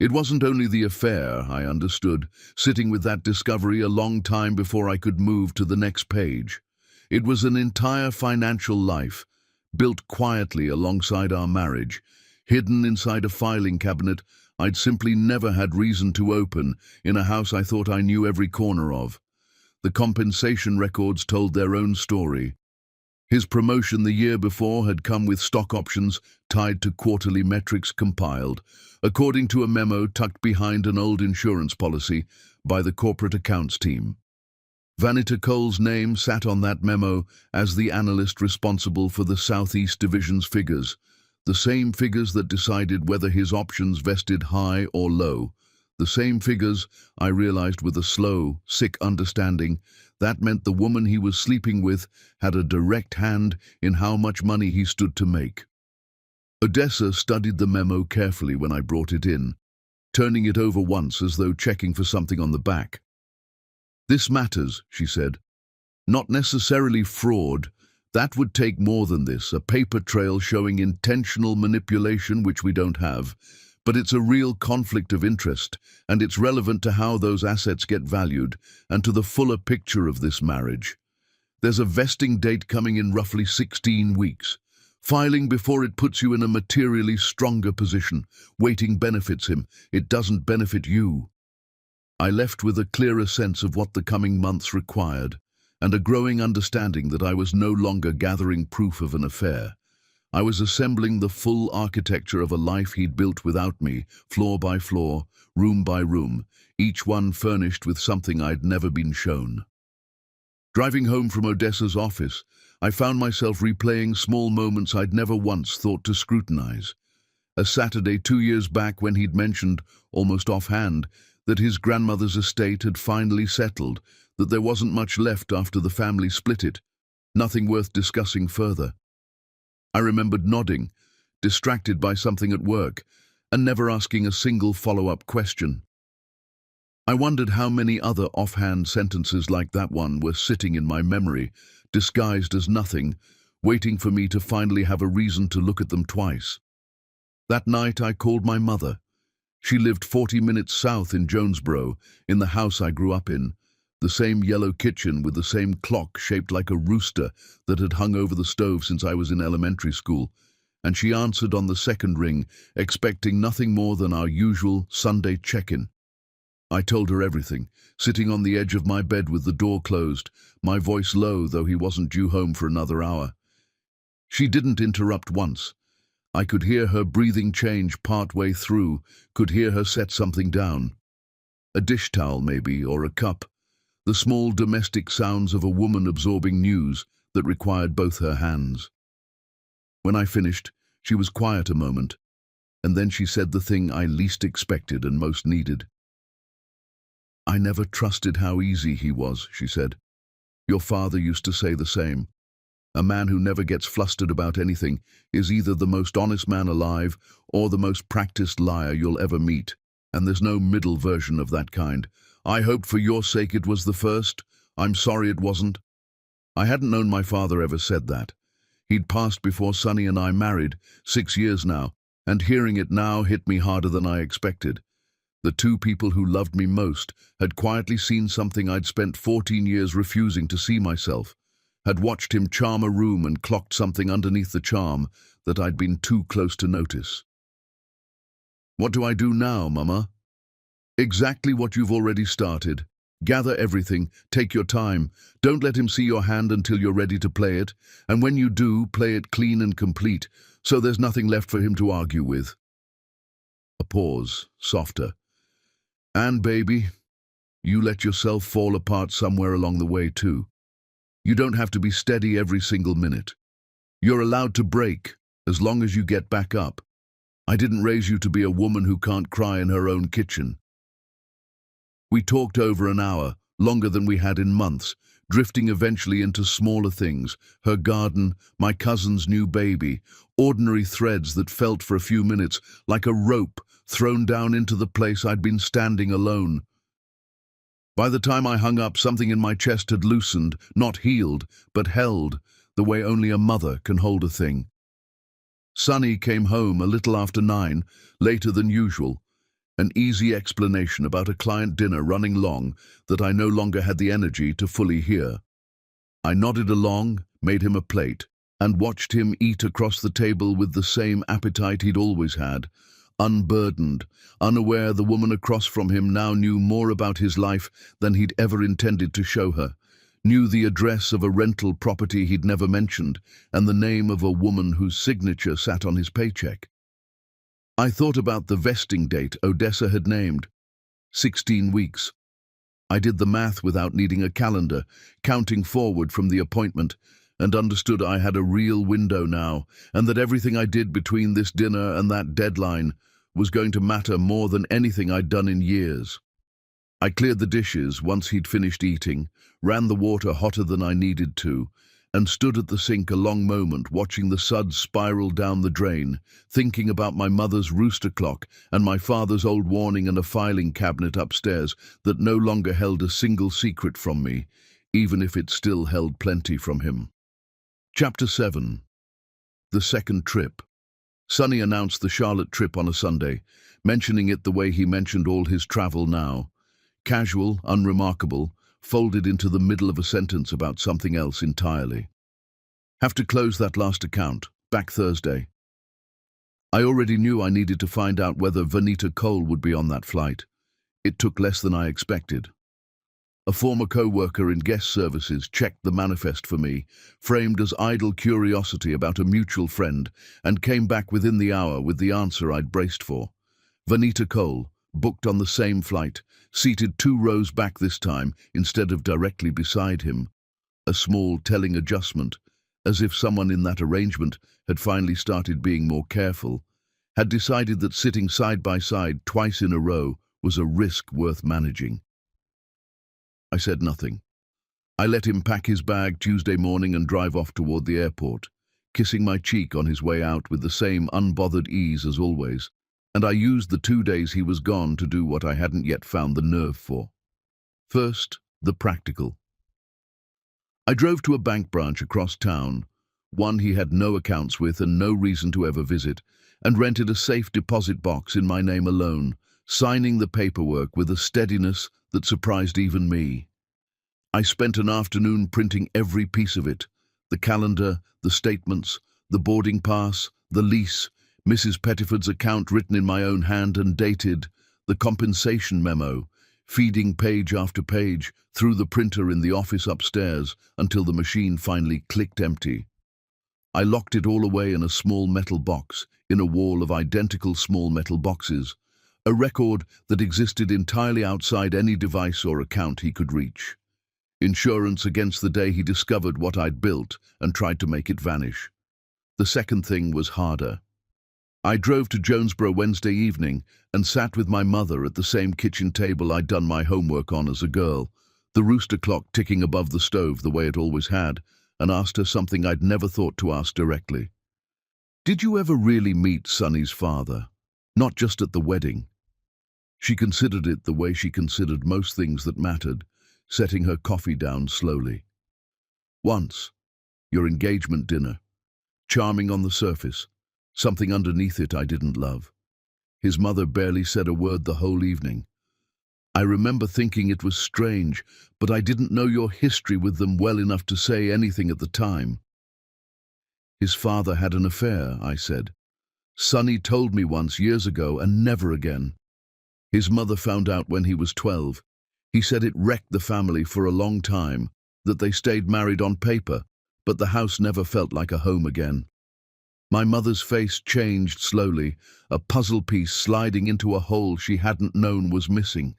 [SPEAKER 1] It wasn't only the affair, I understood, sitting with that discovery a long time before I could move to the next page. It was an entire financial life, built quietly alongside our marriage, hidden inside a filing cabinet I'd simply never had reason to open in a house I thought I knew every corner of. The compensation records told their own story. His promotion the year before had come with stock options tied to quarterly metrics compiled, according to a memo tucked behind an old insurance policy by the corporate accounts team. Vanita Cole's name sat on that memo as the analyst responsible for the Southeast Division's figures, the same figures that decided whether his options vested high or low. The same figures, I realized with a slow, sick understanding. That meant the woman he was sleeping with had a direct hand in how much money he stood to make. Odessa studied the memo carefully when I brought it in, turning it over once as though checking for something on the back. "This matters," she said. "Not necessarily fraud. That would take more than this, a paper trail showing intentional manipulation which we don't have. But it's a real conflict of interest, and it's relevant to how those assets get valued and to the fuller picture of this marriage. There's a vesting date coming in roughly 16 weeks. Filing before it puts you in a materially stronger position. Waiting benefits him. It doesn't benefit you." I left with a clearer sense of what the coming months required, and a growing understanding that I was no longer gathering proof of an affair. I was assembling the full architecture of a life he'd built without me, floor by floor, room by room, each one furnished with something I'd never been shown. Driving home from Odessa's office, I found myself replaying small moments I'd never once thought to scrutinize. A Saturday 2 years back when he'd mentioned, almost offhand, that his grandmother's estate had finally settled, that there wasn't much left after the family split it, nothing worth discussing further. I remembered nodding, distracted by something at work, and never asking a single follow-up question. I wondered how many other offhand sentences like that one were sitting in my memory, disguised as nothing, waiting for me to finally have a reason to look at them twice. That night I called my mother. She lived 40 minutes south in Jonesboro, in the house I grew up in, the same yellow kitchen with the same clock shaped like a rooster that had hung over the stove since I was in elementary school, and she answered on the second ring, expecting nothing more than our usual Sunday check-in. I told her everything, sitting on the edge of my bed with the door closed, my voice low though he wasn't due home for another hour. She didn't interrupt once. I could hear her breathing change part way through, could hear her set something down. A dish towel maybe, or a cup. The small domestic sounds of a woman absorbing news that required both her hands. When I finished, she was quiet a moment, and then she said the thing I least expected and most needed. "I never trusted how easy he was," she said. "Your father used to say the same. A man who never gets flustered about anything is either the most honest man alive or the most practiced liar you'll ever meet, and there's no middle version of that kind. I hoped for your sake it was the first. I'm sorry it wasn't." I hadn't known my father ever said that. He'd passed before Sonny and I married, 6 years now, and hearing it now hit me harder than I expected. The two people who loved me most had quietly seen something I'd spent 14 years refusing to see myself, had watched him charm a room and clocked something underneath the charm that I'd been too close to notice. "What do I do now, Mama?" "Exactly what you've already started. Gather everything, take your time. Don't let him see your hand until you're ready to play it, and when you do, play it clean and complete, so there's nothing left for him to argue with." A pause, softer. "And baby, you let yourself fall apart somewhere along the way too. You don't have to be steady every single minute. You're allowed to break, as long as you get back up. I didn't raise you to be a woman who can't cry in her own kitchen." We talked over an hour, longer than we had in months, drifting eventually into smaller things, her garden, my cousin's new baby, ordinary threads that felt for a few minutes like a rope thrown down into the place I'd been standing alone. By the time I hung up, something in my chest had loosened, not healed, but held, the way only a mother can hold a thing. Sonny came home a little after 9, later than usual. An easy explanation about a client dinner running long that I no longer had the energy to fully hear. I nodded along, made him a plate, and watched him eat across the table with the same appetite he'd always had, unburdened, unaware the woman across from him now knew more about his life than he'd ever intended to show her. knew the address of a rental property he'd never mentioned, and the name of a woman whose signature sat on his paycheck. I thought about the vesting date Odessa had named, 16 weeks. I did the math without needing a calendar, counting forward from the appointment, and understood I had a real window now, and that everything I did between this dinner and that deadline was going to matter more than anything I'd done in years. I cleared the dishes once he'd finished eating, ran the water hotter than I needed to, and stood at the sink a long moment watching the suds spiral down the drain, thinking about my mother's rooster clock and my father's old warning and a filing cabinet upstairs that no longer held a single secret from me, even if it still held plenty from him. Chapter 7. The second trip. Sonny announced the Charlotte trip on a Sunday, mentioning it the way he mentioned all his travel now. Casual, unremarkable, folded into the middle of a sentence about something else entirely. Have to close that last account, back Thursday. I already knew I needed to find out whether Vanita Cole would be on that flight. It took less than I expected. A former co-worker in guest services checked the manifest for me, framed as idle curiosity about a mutual friend, and came back within the hour with the answer I'd braced for. Vanita Cole, booked on the same flight, seated 2 rows back this time instead of directly beside him. A small, telling adjustment, as if someone in that arrangement had finally started being more careful, had decided that sitting side by side twice in a row was a risk worth managing. I said nothing. I let him pack his bag Tuesday morning and drive off toward the airport, kissing my cheek on his way out with the same unbothered ease as always, and I used the 2 days he was gone to do what I hadn't yet found the nerve for. First, the practical. I drove to a bank branch across town, one he had no accounts with and no reason to ever visit, and rented a safe deposit box in my name alone, signing the paperwork with a steadiness that surprised even me. I spent an afternoon printing every piece of it, the calendar, the statements, the boarding pass, the lease, Mrs. Pettiford's account written in my own hand and dated, the compensation memo, feeding page after page through the printer in the office upstairs until the machine finally clicked empty. I locked it all away in a small metal box, in a wall of identical small metal boxes, a record that existed entirely outside any device or account he could reach. Insurance against the day he discovered what I'd built and tried to make it vanish. The second thing was harder. I drove to Jonesboro Wednesday evening and sat with my mother at the same kitchen table I'd done my homework on as a girl, the rooster clock ticking above the stove the way it always had, and asked her something I'd never thought to ask directly. Did you ever really meet Sonny's father? Not just at the wedding. She considered it the way she considered most things that mattered, setting her coffee down slowly. Once, your engagement dinner, charming on the surface, something underneath it I didn't love. His mother barely said a word the whole evening. I remember thinking it was strange, but I didn't know your history with them well enough to say anything at the time. His father had an affair, I said. Sonny told me once years ago and never again. His mother found out when he was 12. He said it wrecked the family for a long time, that they stayed married on paper, but the house never felt like a home again. My mother's face changed slowly, a puzzle piece sliding into a hole she hadn't known was missing.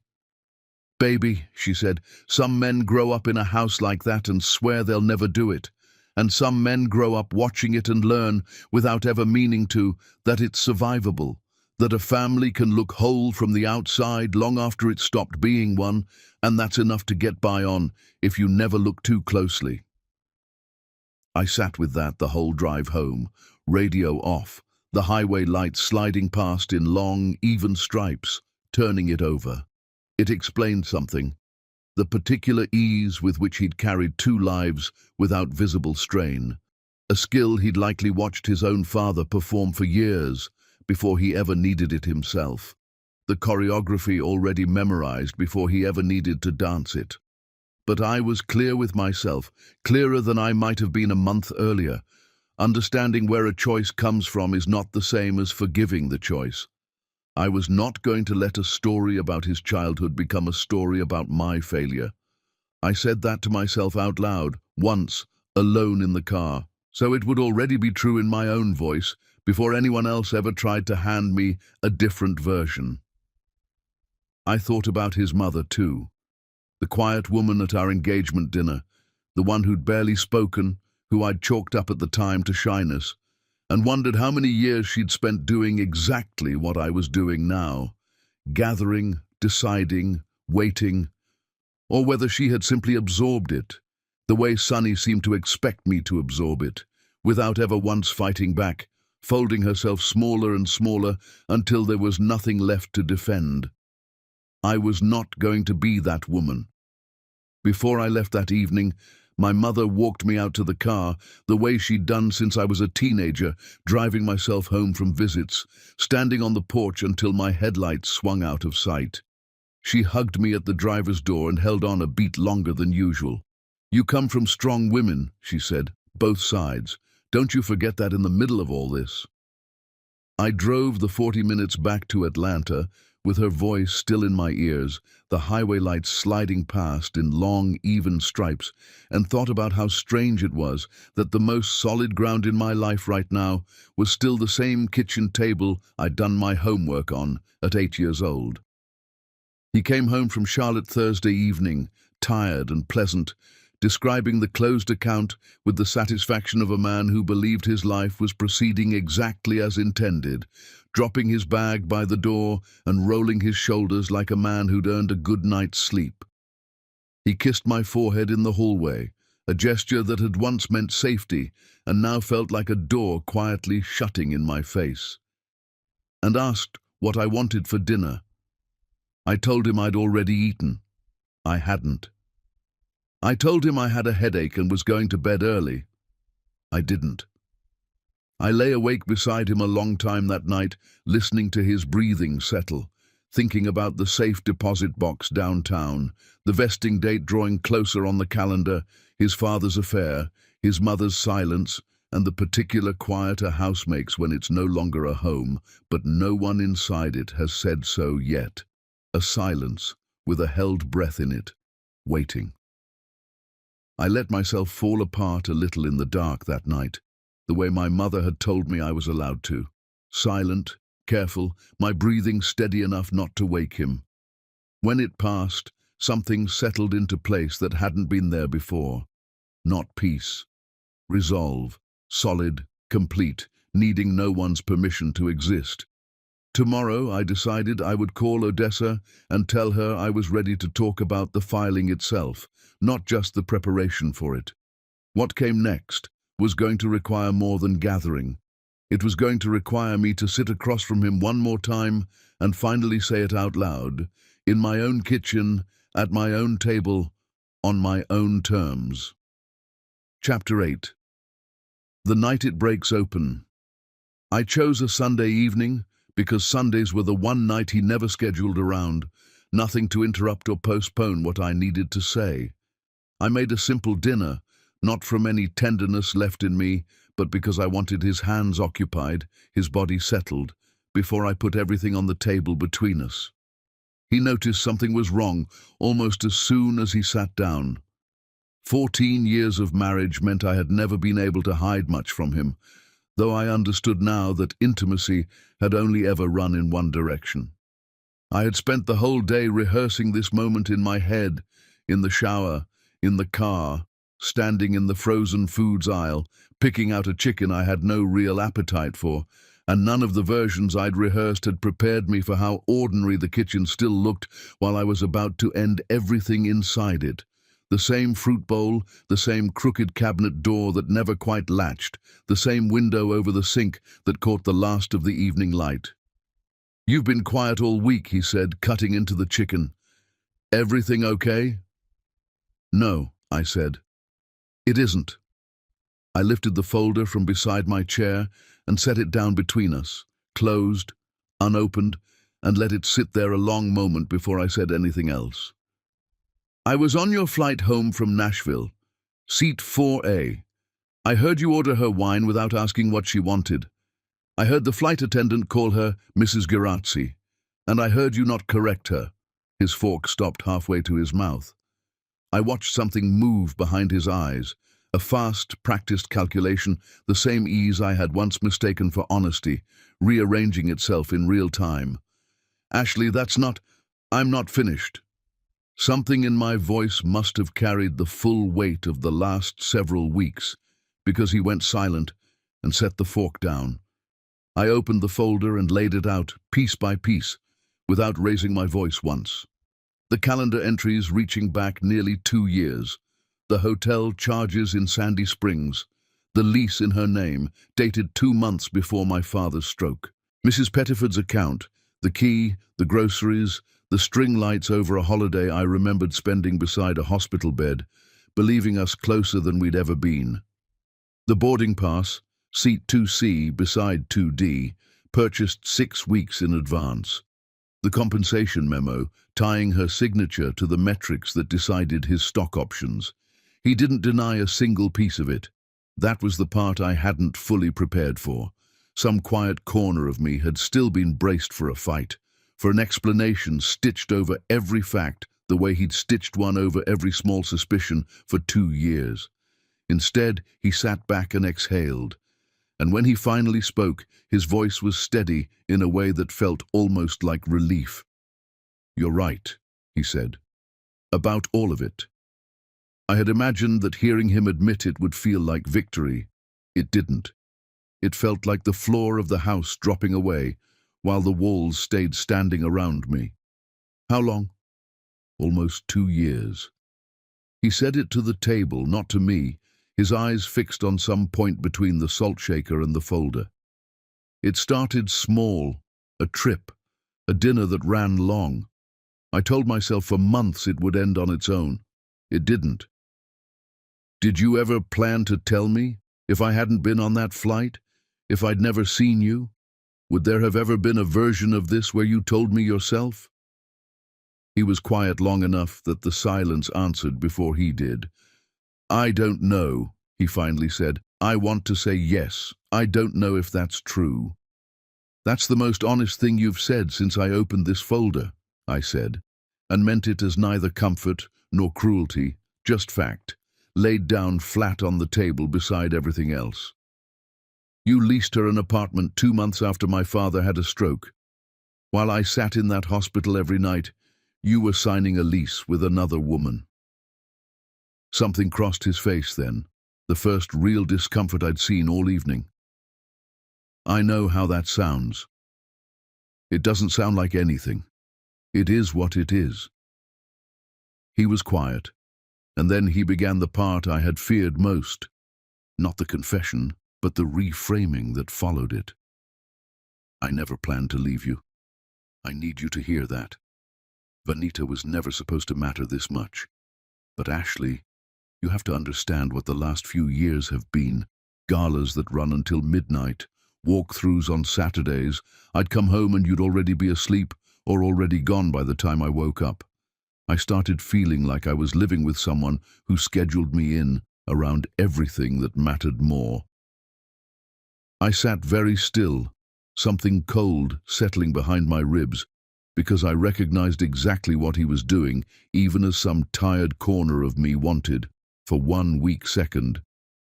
[SPEAKER 1] Baby, she said, some men grow up in a house like that and swear they'll never do it. And some men grow up watching it and learn, without ever meaning to, that it's survivable, that a family can look whole from the outside long after it stopped being one, and that's enough to get by on if you never look too closely. I sat with that the whole drive home, radio off, the highway lights sliding past in long, even stripes, turning it over. It explained something, the particular ease with which he'd carried 2 lives without visible strain, a skill he'd likely watched his own father perform for years before he ever needed it himself, the choreography already memorized before he ever needed to dance it. But I was clear with myself, clearer than I might have been a month earlier. Understanding where a choice comes from is not the same as forgiving the choice. I was not going to let a story about his childhood become a story about my failure. I said that to myself out loud, once, alone in the car, so it would already be true in my own voice before anyone else ever tried to hand me a different version. I thought about his mother too, the quiet woman at our engagement dinner, the one who'd barely spoken, who I'd chalked up at the time to shyness, and wondered how many years she'd spent doing exactly what I was doing now, gathering, deciding, waiting, or whether she had simply absorbed it, the way Sunny seemed to expect me to absorb it, without ever once fighting back, folding herself smaller and smaller until there was nothing left to defend. I was not going to be that woman. Before I left that evening, my mother walked me out to the car, the way she'd done since I was a teenager, driving myself home from visits, standing on the porch until my headlights swung out of sight. She hugged me at the driver's door and held on a beat longer than usual. "You come from strong women," she said, "both sides. Don't you forget that in the middle of all this." I drove the 40 minutes back to Atlanta, with her voice still in my ears, the highway lights sliding past in long, even stripes, and thought about how strange it was that the most solid ground in my life right now was still the same kitchen table I'd done my homework on at 8 years old. He came home from Charlotte Thursday evening, tired and pleasant, describing the closed account with the satisfaction of a man who believed his life was proceeding exactly as intended, dropping his bag by the door and rolling his shoulders like a man who'd earned a good night's sleep. He kissed my forehead in the hallway, a gesture that had once meant safety and now felt like a door quietly shutting in my face, and asked what I wanted for dinner. I told him I'd already eaten. I hadn't. I told him I had a headache and was going to bed early. I didn't. I lay awake beside him a long time that night, listening to his breathing settle, thinking about the safe deposit box downtown, the vesting date drawing closer on the calendar, his father's affair, his mother's silence, and the particular quiet a house makes when it's no longer a home, but no one inside it has said so yet. A silence, with a held breath in it, waiting. I let myself fall apart a little in the dark that night, the way my mother had told me I was allowed to. Silent, careful, my breathing steady enough not to wake him. When it passed, something settled into place that hadn't been there before. Not peace. Resolve. Solid, complete, needing no one's permission to exist. Tomorrow, I decided I would call Odessa and tell her I was ready to talk about the filing itself, not just the preparation for it. What came next was going to require more than gathering. It was going to require me to sit across from him one more time and finally say it out loud, in my own kitchen, at my own table, on my own terms. Chapter 8. The night it breaks open. I chose a Sunday evening because Sundays were the one night he never scheduled around, nothing to interrupt or postpone what I needed to say. I made a simple dinner, not from any tenderness left in me, but because I wanted his hands occupied, his body settled, before I put everything on the table between us. He noticed something was wrong almost as soon as he sat down. 14 years of marriage meant I had never been able to hide much from him, though I understood now that intimacy had only ever run in one direction. I had spent the whole day rehearsing this moment in my head, in the shower, in the car, standing in the frozen foods aisle, picking out a chicken I had no real appetite for, and none of the versions I'd rehearsed had prepared me for how ordinary the kitchen still looked while I was about to end everything inside it. The same fruit bowl, the same crooked cabinet door that never quite latched, the same window over the sink that caught the last of the evening light. "You've been quiet all week," he said, cutting into the chicken. "Everything okay?" "No," I said. "It isn't." I lifted the folder from beside my chair and set it down between us, closed, unopened, and let it sit there a long moment before I said anything else. "I was on your flight home from Nashville, seat 4A. I heard you order her wine without asking what she wanted. I heard the flight attendant call her Mrs. Gerazzi, and I heard you not correct her." His fork stopped halfway to his mouth. I watched something move behind his eyes, a fast, practiced calculation, the same ease I had once mistaken for honesty, rearranging itself in real time. Ashley, I'm not finished. Something in my voice must have carried the full weight of the last several weeks, because he went silent and set the fork down. I opened the folder and laid it out, piece by piece, without raising my voice once. The calendar entries reaching back nearly 2 years, the hotel charges in Sandy Springs, the lease in her name, dated 2 months before my father's stroke. Mrs. Pettiford's account, the key, the groceries, the string lights over a holiday I remembered spending beside a hospital bed, believing us closer than we'd ever been. The boarding pass, seat 2C beside 2D, purchased 6 weeks in advance. The compensation memo, tying her signature to the metrics that decided his stock options. He didn't deny a single piece of it. That was the part I hadn't fully prepared for. Some quiet corner of me had still been braced for a fight, for an explanation stitched over every fact the way he'd stitched one over every small suspicion for 2 years. Instead, he sat back and exhaled. And when he finally spoke, his voice was steady in a way that felt almost like relief. "You're right," he said. "About all of it." I had imagined that hearing him admit it would feel like victory. It didn't. It felt like the floor of the house dropping away, while the walls stayed standing around me. How long? Almost 2 years. He said it to the table, not to me, his eyes fixed on some point between the salt shaker and the folder. It started small, a trip, a dinner that ran long. I told myself for months it would end on its own. It didn't. "Did you ever plan to tell me, if I hadn't been on that flight, if I'd never seen you? Would there have ever been a version of this where you told me yourself?" He was quiet long enough that the silence answered before he did. "I don't know," he finally said. "I want to say yes. I don't know if that's true." "That's the most honest thing you've said since I opened this folder," I said, and meant it as neither comfort nor cruelty, just fact, laid down flat on the table beside everything else. "You leased her an apartment 2 months after my father had a stroke. While I sat in that hospital every night, you were signing a lease with another woman." Something crossed his face then, the first real discomfort I'd seen all evening. "I know how that sounds. It doesn't sound like anything. It is what it is." He was quiet, and then he began the part I had feared most. Not the confession, but the reframing that followed it. "I never planned to leave you. I need you to hear that. Vanita was never supposed to matter this much. But Ashley, you have to understand what the last few years have been. Galas that run until midnight, walkthroughs on Saturdays. I'd come home and you'd already be asleep or already gone by the time I woke up. I started feeling like I was living with someone who scheduled me in around everything that mattered more." I sat very still, something cold settling behind my ribs, because I recognized exactly what he was doing, even as some tired corner of me wanted, for 1 weak second,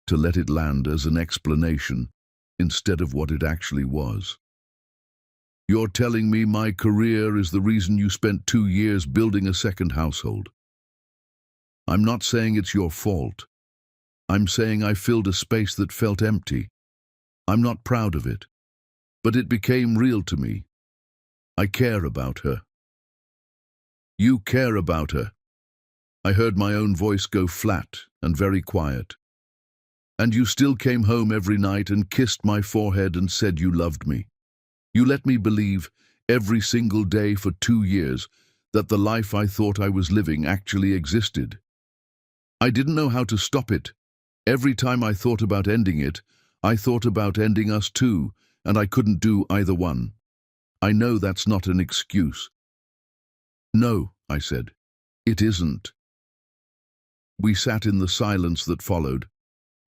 [SPEAKER 1] to let it land as an explanation instead of what it actually was. "You're telling me my career is the reason you spent 2 years building a second household. I'm not saying it's your fault. I'm saying I filled a space that felt empty. I'm not proud of it, but it became real to me. I care about her." "You care about her." I heard my own voice go flat and very quiet. "And you still came home every night and kissed my forehead and said you loved me. You let me believe every single day for 2 years that the life I thought I was living actually existed. I didn't know how to stop it. Every time I thought about ending it, I thought about ending us too, and I couldn't do either one. I know that's not an excuse." "No," I said, "it isn't." We sat in the silence that followed,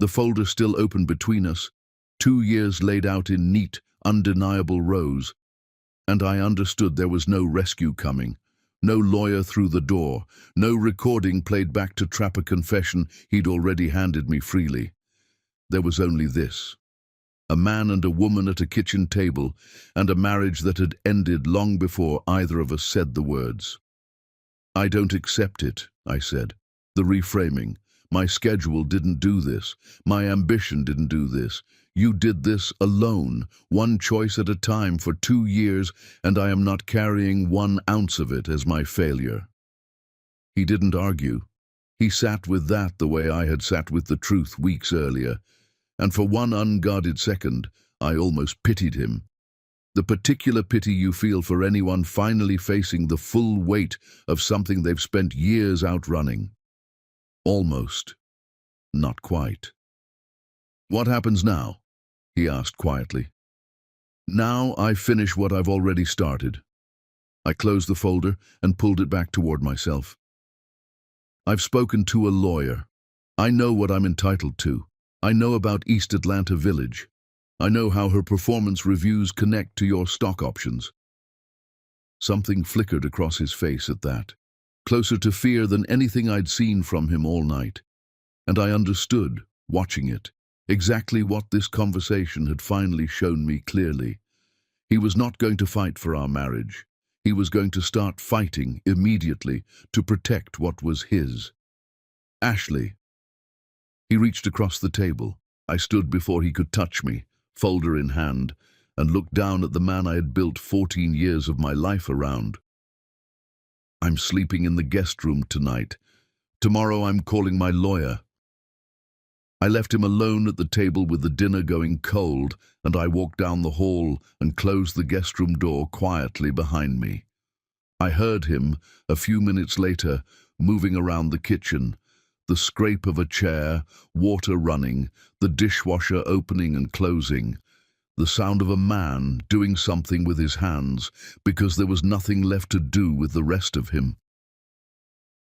[SPEAKER 1] the folder still open between us, 2 years laid out in neat, undeniable rows, and I understood there was no rescue coming, No lawyer through the door, no recording played back to trap a confession he'd already handed me freely. There was only this: a man and a woman at a kitchen table, and a marriage that had ended long before either of us said the words. "I don't accept it," I said. The reframing. "My schedule didn't do this. My ambition didn't do this. You did this alone, one choice at a time for 2 years, and I am not carrying 1 ounce of it as my failure." He didn't argue. He sat with that the way I had sat with the truth weeks earlier, and for one unguarded second, I almost pitied him. The particular pity you feel for anyone finally facing the full weight of something they've spent years outrunning. Almost. Not quite. "What happens now?" he asked quietly. "Now I finish what I've already started." I closed the folder and pulled it back toward myself. "I've spoken to a lawyer. I know what I'm entitled to. I know about East Atlanta Village. I know how her performance reviews connect to your stock options." Something flickered across his face at that, closer to fear than anything I'd seen from him all night. And I understood, watching it, exactly what this conversation had finally shown me clearly. He was not going to fight for our marriage. He was going to start fighting immediately to protect what was his. "Ashley." He reached across the table. I stood before he could touch me, folder in hand, and looked down at the man I had built 14 years of my life around. "I'm sleeping in the guest room tonight. Tomorrow I'm calling my lawyer." I left him alone at the table with the dinner going cold, and I walked down the hall and closed the guest room door quietly behind me. I heard him, a few minutes later, moving around the kitchen, the scrape of a chair, water running, the dishwasher opening and closing, the sound of a man doing something with his hands because there was nothing left to do with the rest of him.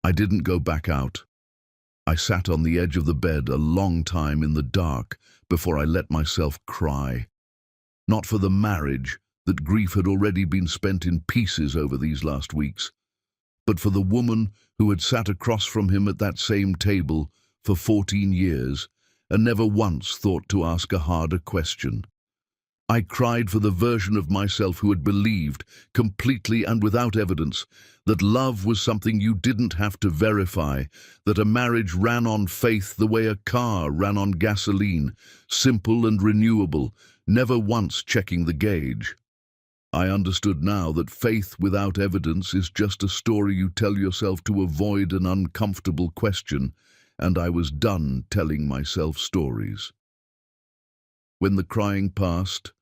[SPEAKER 1] I didn't go back out. I sat on the edge of the bed a long time in the dark before I let myself cry. Not for the marriage, that grief had already been spent in pieces over these last weeks, but for the woman who had sat across from him at that same table for 14 years and never once thought to ask a harder question. I cried for the version of myself who had believed, completely and without evidence, that love was something you didn't have to verify, that a marriage ran on faith the way a car ran on gasoline, simple and renewable, never once checking the gauge. I understood now that faith without evidence is just a story you tell yourself to avoid an uncomfortable question, and I was done telling myself stories. When the crying passed,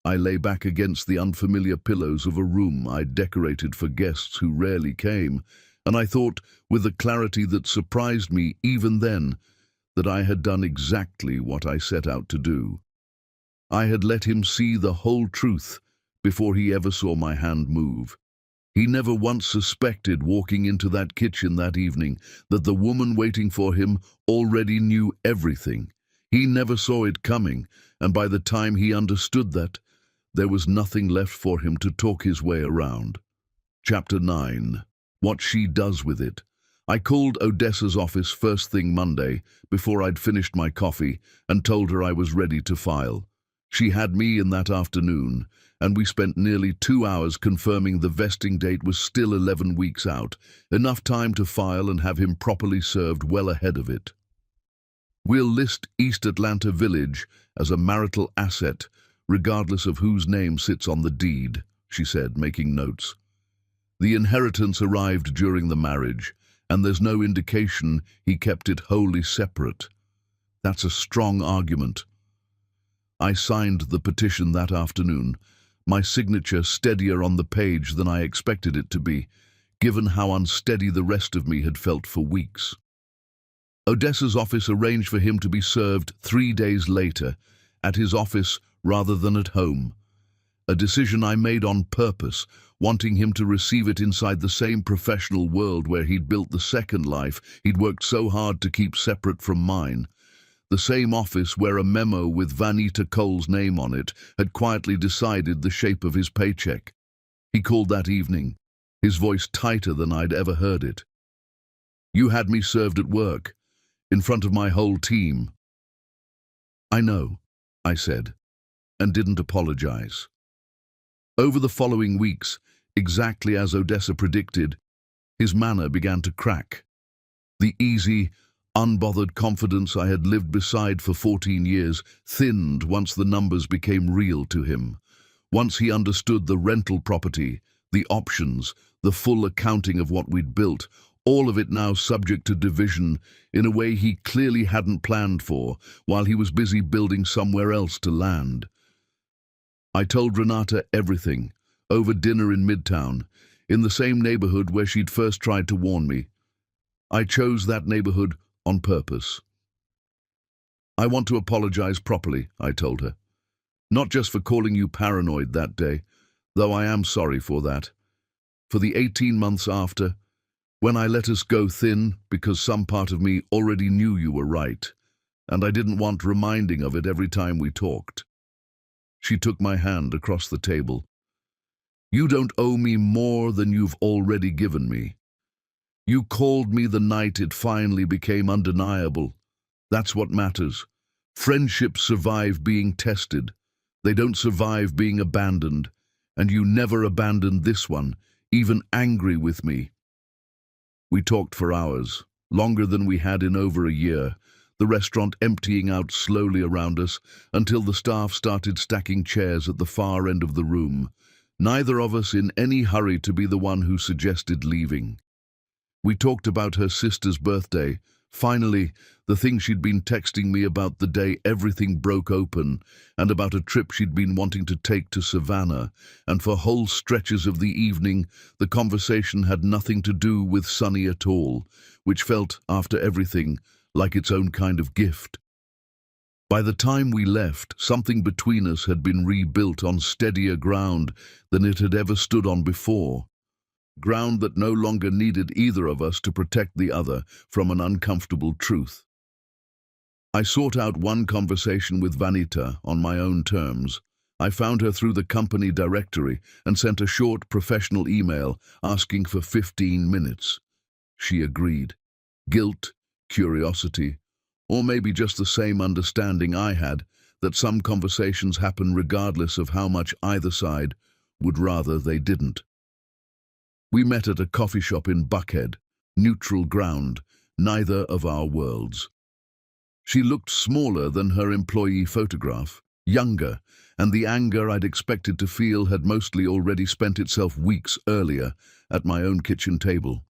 [SPEAKER 1] I lay back against the unfamiliar pillows of a room I'd decorated for guests who rarely came, and I thought, with a clarity that surprised me even then, that I had done exactly what I set out to do. I had let him see the whole truth before he ever saw my hand move. He never once suspected, walking into that kitchen that evening, that the woman waiting for him already knew everything. He never saw it coming, and by the time he understood that, there was nothing left for him to talk his way around. Chapter 9. What she does with it. I called Odessa's office first thing Monday, before I'd finished my coffee, and told her I was ready to file. She had me in that afternoon, and we spent nearly 2 hours confirming the vesting date was still 11 weeks out, enough time to file and have him properly served well ahead of it. "We'll list East Atlanta Village as a marital asset, regardless of whose name sits on the deed," she said, making notes. "The inheritance arrived during the marriage, and there's no indication he kept it wholly separate. That's a strong argument." I signed the petition that afternoon, my signature steadier on the page than I expected it to be, given how unsteady the rest of me had felt for weeks. Odessa's office arranged for him to be served 3 days later, at his office rather than at home. A decision I made on purpose, wanting him to receive it inside the same professional world where he'd built the second life he'd worked so hard to keep separate from mine. The same office where a memo with Vanita Cole's name on it had quietly decided the shape of his paycheck. He called that evening. his voice tighter than I'd ever heard it. "You had me served at work, in front of my whole team." "I know," I said, and didn't apologize. Over the following weeks, exactly as Odessa predicted, his manner began to crack. The easy, unbothered confidence I had lived beside for 14 years thinned once the numbers became real to him. Once he understood the rental property, the options, the full accounting of what we'd built, all of it now subject to division in a way he clearly hadn't planned for, while he was busy building somewhere else to land. I told Renata everything, over dinner in Midtown, in the same neighborhood where she'd first tried to warn me. I chose that neighborhood on purpose. "I want to apologize properly," I told her. "Not just for calling you paranoid that day, though I am sorry for that. For the 18 months after, when I let us go thin because some part of me already knew you were right, and I didn't want reminding of it every time we talked." She took my hand across the table. "You don't owe me more than you've already given me. You called me the night it finally became undeniable. That's what matters. Friendships survive being tested. They don't survive being abandoned. And you never abandoned this one, even angry with me." We talked for hours, longer than we had in over a year, the restaurant emptying out slowly around us until the staff started stacking chairs at the far end of the room, neither of us in any hurry to be the one who suggested leaving. We talked about her sister's birthday, finally, the thing she'd been texting me about the day everything broke open, and about a trip she'd been wanting to take to Savannah, and for whole stretches of the evening, the conversation had nothing to do with Sunny at all, which felt, after everything, like its own kind of gift. By the time we left, something between us had been rebuilt on steadier ground than it had ever stood on before. Ground that no longer needed either of us to protect the other from an uncomfortable truth. I sought out one conversation with Vanita on my own terms. I found her through the company directory and sent a short professional email asking for 15 minutes. She agreed. Guilt, curiosity, or maybe just the same understanding I had that some conversations happen regardless of how much either side would rather they didn't. We met at a coffee shop in Buckhead, neutral ground, neither of our worlds. She looked smaller than her employee photograph, younger, and the anger I'd expected to feel had mostly already spent itself weeks earlier at my own kitchen table.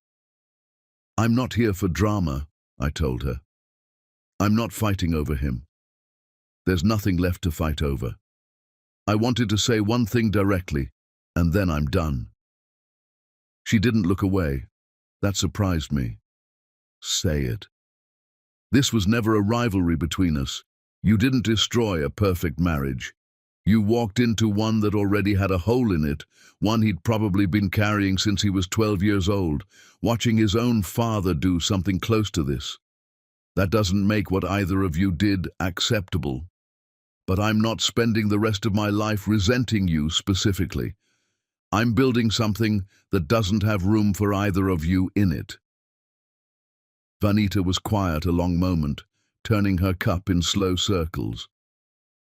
[SPEAKER 1] "I'm not here for drama," I told her. "I'm not fighting over him. There's nothing left to fight over. I wanted to say one thing directly, and then I'm done." She didn't look away. That surprised me. "Say it." "This was never a rivalry between us. You didn't destroy a perfect marriage. You walked into one that already had a hole in it, one he'd probably been carrying since he was 12 years old, watching his own father do something close to this. That doesn't make what either of you did acceptable. But I'm not spending the rest of my life resenting you specifically. I'm building something that doesn't have room for either of you in it." Vanita was quiet a long moment, turning her cup in slow circles.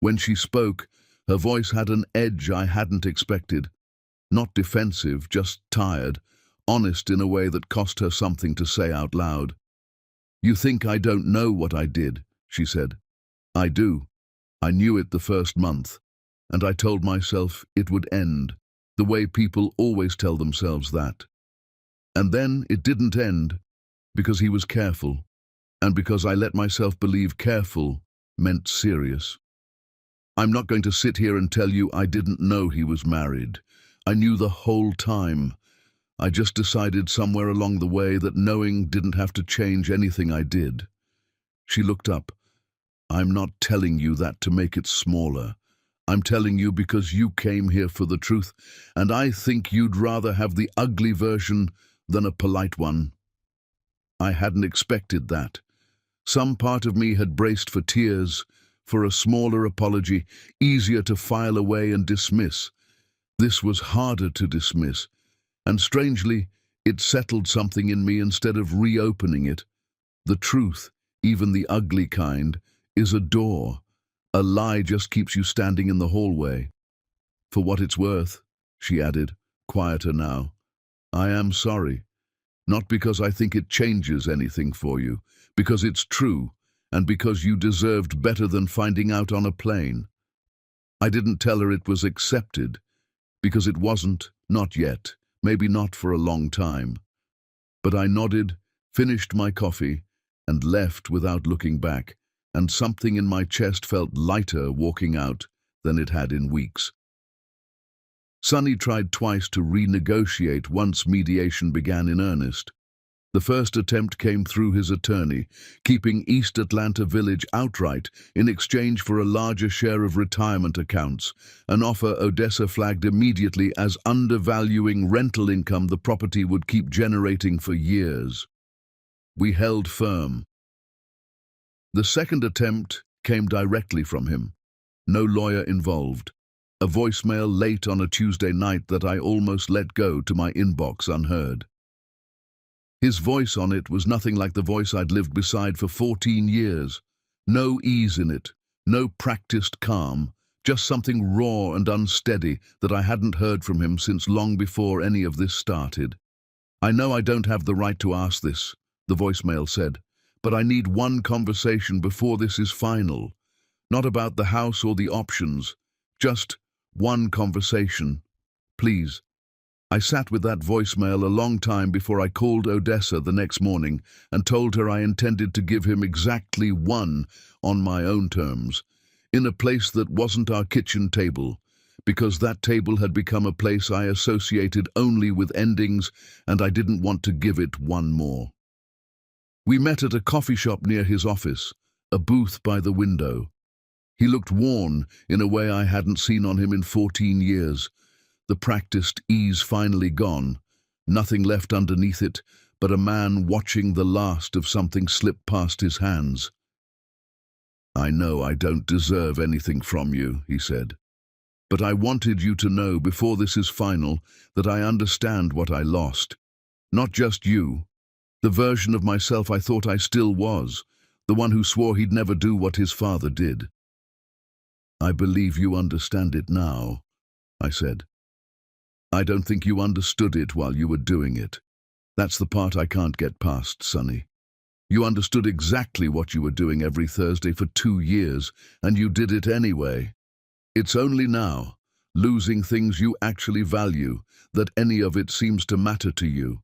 [SPEAKER 1] When she spoke, her voice had an edge I hadn't expected. Not defensive, just tired, honest in a way that cost her something to say out loud. "You think I don't know what I did," she said. "I do. I knew it the first month, and I told myself it would end, the way people always tell themselves that. And then it didn't end, because he was careful, and because I let myself believe careful meant serious. I'm not going to sit here and tell you I didn't know he was married. I knew the whole time. I just decided somewhere along the way that knowing didn't have to change anything I did." She looked up. "I'm not telling you that to make it smaller. I'm telling you because you came here for the truth, and I think you'd rather have the ugly version than a polite one." I hadn't expected that. Some part of me had braced for tears, for a smaller apology, easier to file away and dismiss. This was harder to dismiss, And strangely, it settled something in me instead of reopening it. The truth, even the ugly kind, is a door. A lie just keeps you standing in the hallway. For what it's worth, she added, quieter now, I am sorry. Not because I think it changes anything for you, because it's true, and because you deserved better than finding out on a plane. I didn't tell her it was accepted, because it wasn't, not yet, maybe not for a long time. But I nodded, finished my coffee, and left without looking back, and something in my chest felt lighter walking out than it had in weeks. Sonny tried twice to renegotiate once mediation began in earnest. The first attempt came through his attorney, keeping East Atlanta Village outright in exchange for a larger share of retirement accounts, an offer Odessa flagged immediately as undervaluing rental income the property would keep generating for years. We held firm. The second attempt came directly from him. No lawyer involved. A voicemail late on a Tuesday night that I almost let go to my inbox unheard. His voice on it was nothing like the voice I'd lived beside for 14 years. No ease in it, no practiced calm, just something raw and unsteady that I hadn't heard from him since long before any of this started. I know I don't have the right to ask this, the voicemail said, but I need one conversation before this is final. Not about the house or the options, just one conversation. Please. I sat with that voicemail a long time before I called Odessa the next morning and told her I intended to give him exactly one on my own terms, in a place that wasn't our kitchen table, because that table had become a place I associated only with endings and I didn't want to give it one more. We met at a coffee shop near his office, a booth by the window. He looked worn in a way I hadn't seen on him in 14 years. The practiced ease finally gone, nothing left underneath it but a man watching the last of something slip past his hands. I know I don't deserve anything from you, he said, but I wanted you to know before this is final that I understand what I lost. Not just you, the version of myself I thought I still was, the one who swore he'd never do what his father did. I believe you understand it now, I said. I don't think you understood it while you were doing it. That's the part I can't get past, Sonny. You understood exactly what you were doing every Thursday for 2 years, and you did it anyway. It's only now, losing things you actually value, that any of it seems to matter to you.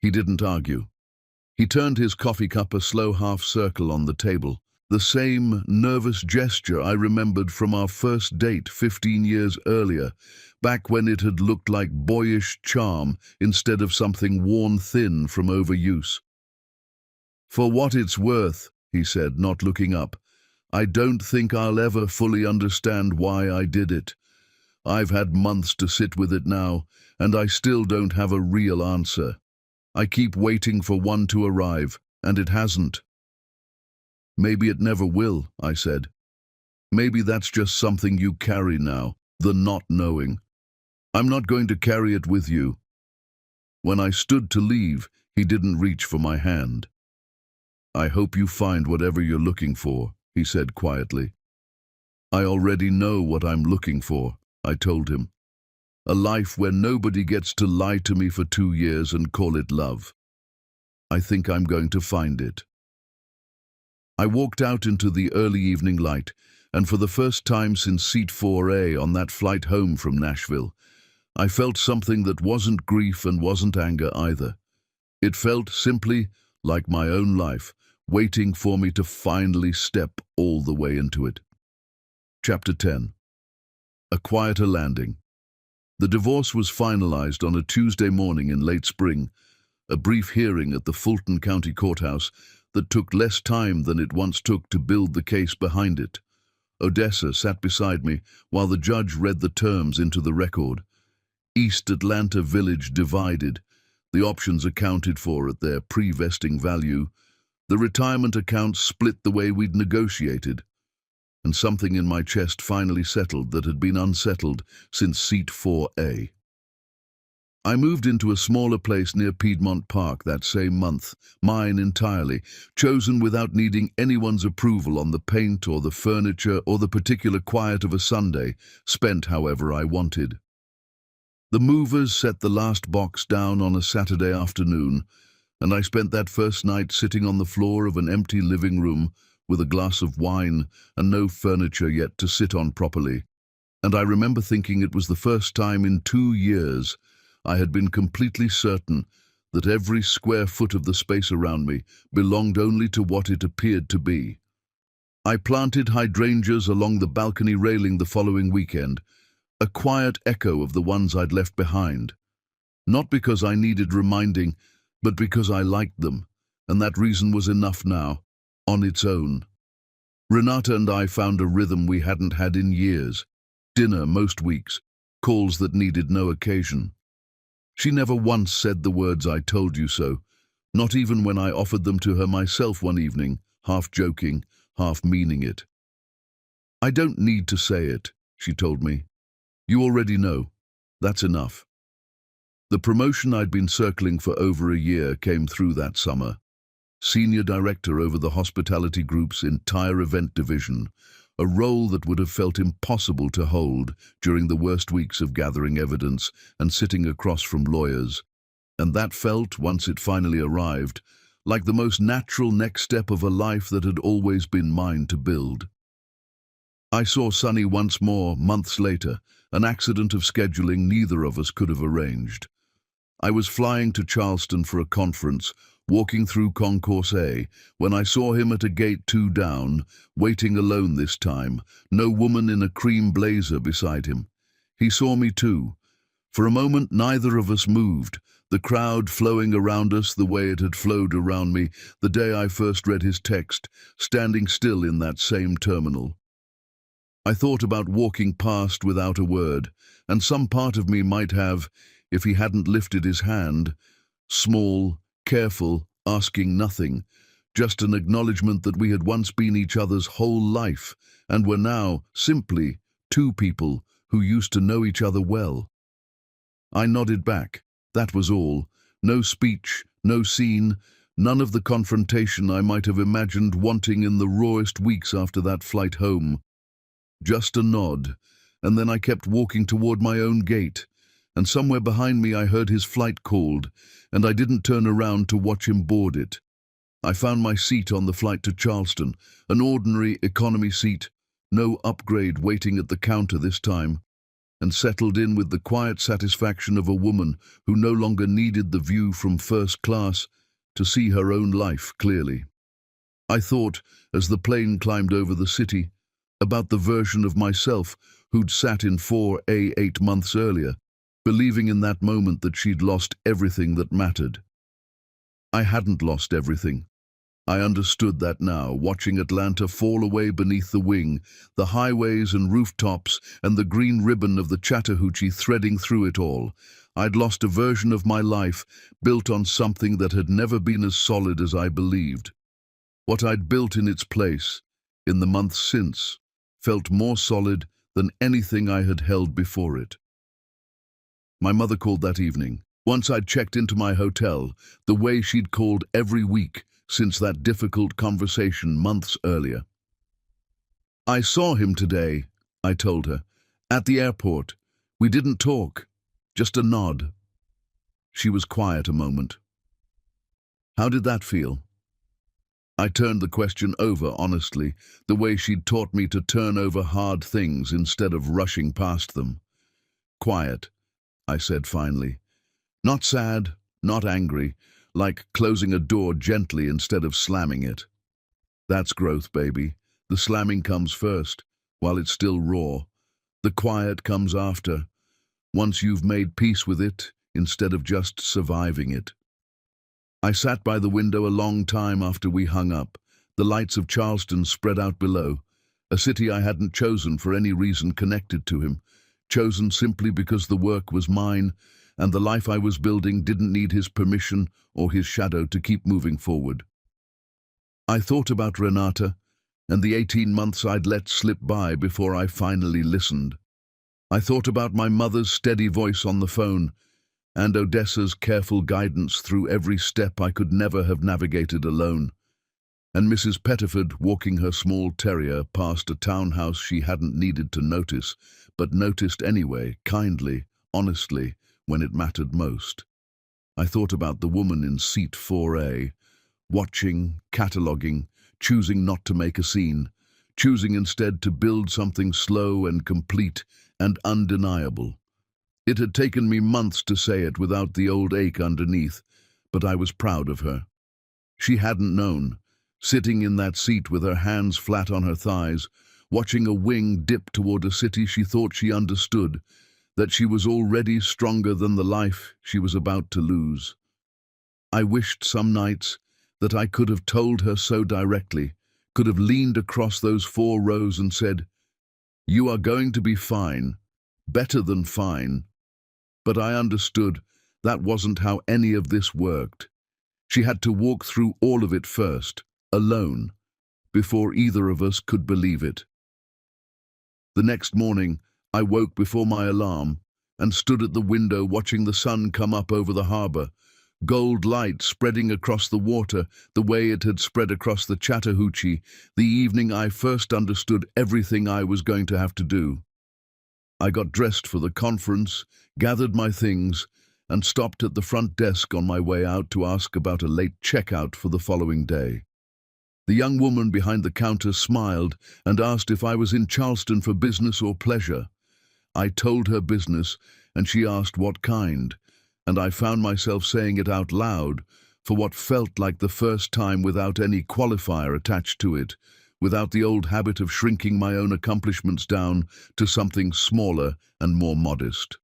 [SPEAKER 1] He didn't argue. He turned his coffee cup a slow half-circle on the table, the same nervous gesture I remembered from our first date 15 years earlier, back when it had looked like boyish charm instead of something worn thin from overuse. For what it's worth, he said, not looking up, I don't think I'll ever fully understand why I did it. I've had months to sit with it now, and I still don't have a real answer. I keep waiting for one to arrive, and it hasn't. Maybe it never will, I said. Maybe that's just something you carry now, the not knowing. I'm not going to carry it with you. When I stood to leave, he didn't reach for my hand. I hope you find whatever you're looking for, he said quietly. I already know what I'm looking for, I told him. A life where nobody gets to lie to me for 2 years and call it love. I think I'm going to find it. I walked out into the early evening light, and for the first time since Seat 4A on that flight home from Nashville, I felt something that wasn't grief and wasn't anger either. It felt simply like my own life, waiting for me to finally step all the way into it. Chapter 10. A quieter landing. The divorce was finalized on a Tuesday morning in late spring, a brief hearing at the Fulton County Courthouse that took less time than it once took to build the case behind it. Odessa sat beside me while the judge read the terms into the record. East Atlanta Village divided, the options accounted for at their pre-vesting value, the retirement accounts split the way we'd negotiated, and something in my chest finally settled that had been unsettled since Seat 4A. I moved into a smaller place near Piedmont Park that same month, mine entirely, chosen without needing anyone's approval on the paint or the furniture or the particular quiet of a Sunday, spent however I wanted. The movers set the last box down on a Saturday afternoon, and I spent that first night sitting on the floor of an empty living room with a glass of wine and no furniture yet to sit on properly. And I remember thinking it was the first time in 2 years I had been completely certain that every square foot of the space around me belonged only to what it appeared to be. I planted hydrangeas along the balcony railing the following weekend, a quiet echo of the ones I'd left behind. Not because I needed reminding, but because I liked them, and that reason was enough now, on its own. Renata and I found a rhythm we hadn't had in years. Dinner most weeks, calls that needed no occasion. She never once said the words "I told you so," not even when I offered them to her myself one evening, half joking, half meaning it. "I don't need to say it," she told me. "You already know. That's enough." The promotion I'd been circling for over a year came through that summer. Senior director over the hospitality group's entire event division, a role that would have felt impossible to hold during the worst weeks of gathering evidence and sitting across from lawyers. And that felt, once it finally arrived, like the most natural next step of a life that had always been mine to build. I saw Sunny once more, months later, an accident of scheduling neither of us could have arranged. I was flying to Charleston for a conference, walking through Concourse A, when I saw him at a gate 2 down, waiting alone this time, no woman in a cream blazer beside him. He saw me too. For a moment neither of us moved, the crowd flowing around us the way it had flowed around me the day I first read his text, standing still in that same terminal. I thought about walking past without a word, and some part of me might have, if he hadn't lifted his hand, small, careful, asking nothing, just an acknowledgement that we had once been each other's whole life and were now simply 2 people who used to know each other well. I nodded back. That was all. No speech, no scene, none of the confrontation I might have imagined wanting in the rawest weeks after that flight home. Just a nod, and then I kept walking toward my own gate, and somewhere behind me I heard his flight called, and I didn't turn around to watch him board it. I found my seat on the flight to Charleston, an ordinary economy seat, no upgrade waiting at the counter this time, and settled in with the quiet satisfaction of a woman who no longer needed the view from first class to see her own life clearly. I thought, as the plane climbed over the city, about the version of myself who'd sat in 4A 8 months earlier, believing in that moment that she'd lost everything that mattered. I hadn't lost everything. I understood that now, watching Atlanta fall away beneath the wing, the highways and rooftops and the green ribbon of the Chattahoochee threading through it all. I'd lost a version of my life built on something that had never been as solid as I believed. What I'd built in its place, in the months since, felt more solid than anything I had held before it. My mother called that evening. Once I'd checked into my hotel, the way she'd called every week since that difficult conversation months earlier. "I saw him today," I told her, "at the airport. We didn't talk, just a nod." She was quiet a moment. "How did that feel?" I turned the question over honestly, the way she'd taught me to turn over hard things instead of rushing past them. "Quiet," I said finally. "Not sad, not angry, like closing a door gently instead of slamming it. That's growth, baby. The slamming comes first, while it's still raw. The quiet comes after, once you've made peace with it instead of just surviving it." I sat by the window a long time after we hung up, the lights of Charleston spread out below, a city I hadn't chosen for any reason connected to him, chosen simply because the work was mine, and the life I was building didn't need his permission or his shadow to keep moving forward. I thought about Renata, and the 18 months I'd let slip by before I finally listened. I thought about my mother's steady voice on the phone, and Odessa's careful guidance through every step I could never have navigated alone, and Mrs. Pettiford walking her small terrier past a townhouse she hadn't needed to notice, but noticed anyway, kindly, honestly, when it mattered most. I thought about the woman in seat 4A, watching, cataloguing, choosing not to make a scene, choosing instead to build something slow and complete and undeniable. It had taken me months to say it without the old ache underneath, but I was proud of her. She hadn't known, sitting in that seat with her hands flat on her thighs, watching a wing dip toward a city she thought she understood, that she was already stronger than the life she was about to lose. I wished some nights that I could have told her so directly, could have leaned across those 4 rows and said, "You are going to be fine, better than fine." But I understood that wasn't how any of this worked. She had to walk through all of it first, alone, before either of us could believe it. The next morning, I woke before my alarm and stood at the window watching the sun come up over the harbor, gold light spreading across the water the way it had spread across the Chattahoochee the evening I first understood everything I was going to have to do. I got dressed for the conference, gathered my things, and stopped at the front desk on my way out to ask about a late checkout for the following day. The young woman behind the counter smiled and asked if I was in Charleston for business or pleasure. I told her business, and she asked what kind, and I found myself saying it out loud for what felt like the first time without any qualifier attached to it, without the old habit of shrinking my own accomplishments down to something smaller and more modest.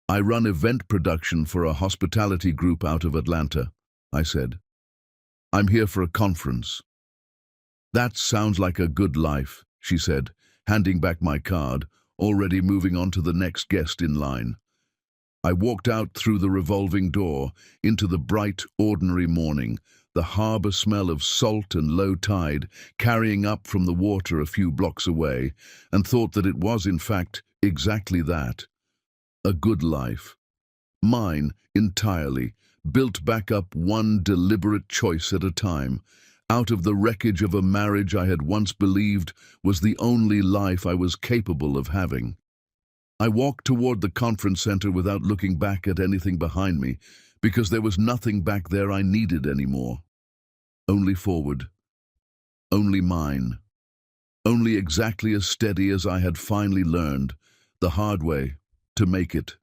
[SPEAKER 1] "I run event production for a hospitality group out of Atlanta," I said. "I'm here for a conference." "That sounds like a good life," she said, handing back my card, already moving on to the next guest in line. I walked out through the revolving door into the bright, ordinary morning, the harbor smell of salt and low tide carrying up from the water a few blocks away, and thought that it was, in fact, exactly that. A good life. Mine, entirely, built back up one deliberate choice at a time, out of the wreckage of a marriage I had once believed was the only life I was capable of having. I walked toward the conference center without looking back at anything behind me, because there was nothing back there I needed anymore. Only forward. Only mine. Only exactly as steady as I had finally learned, the hard way, to make it.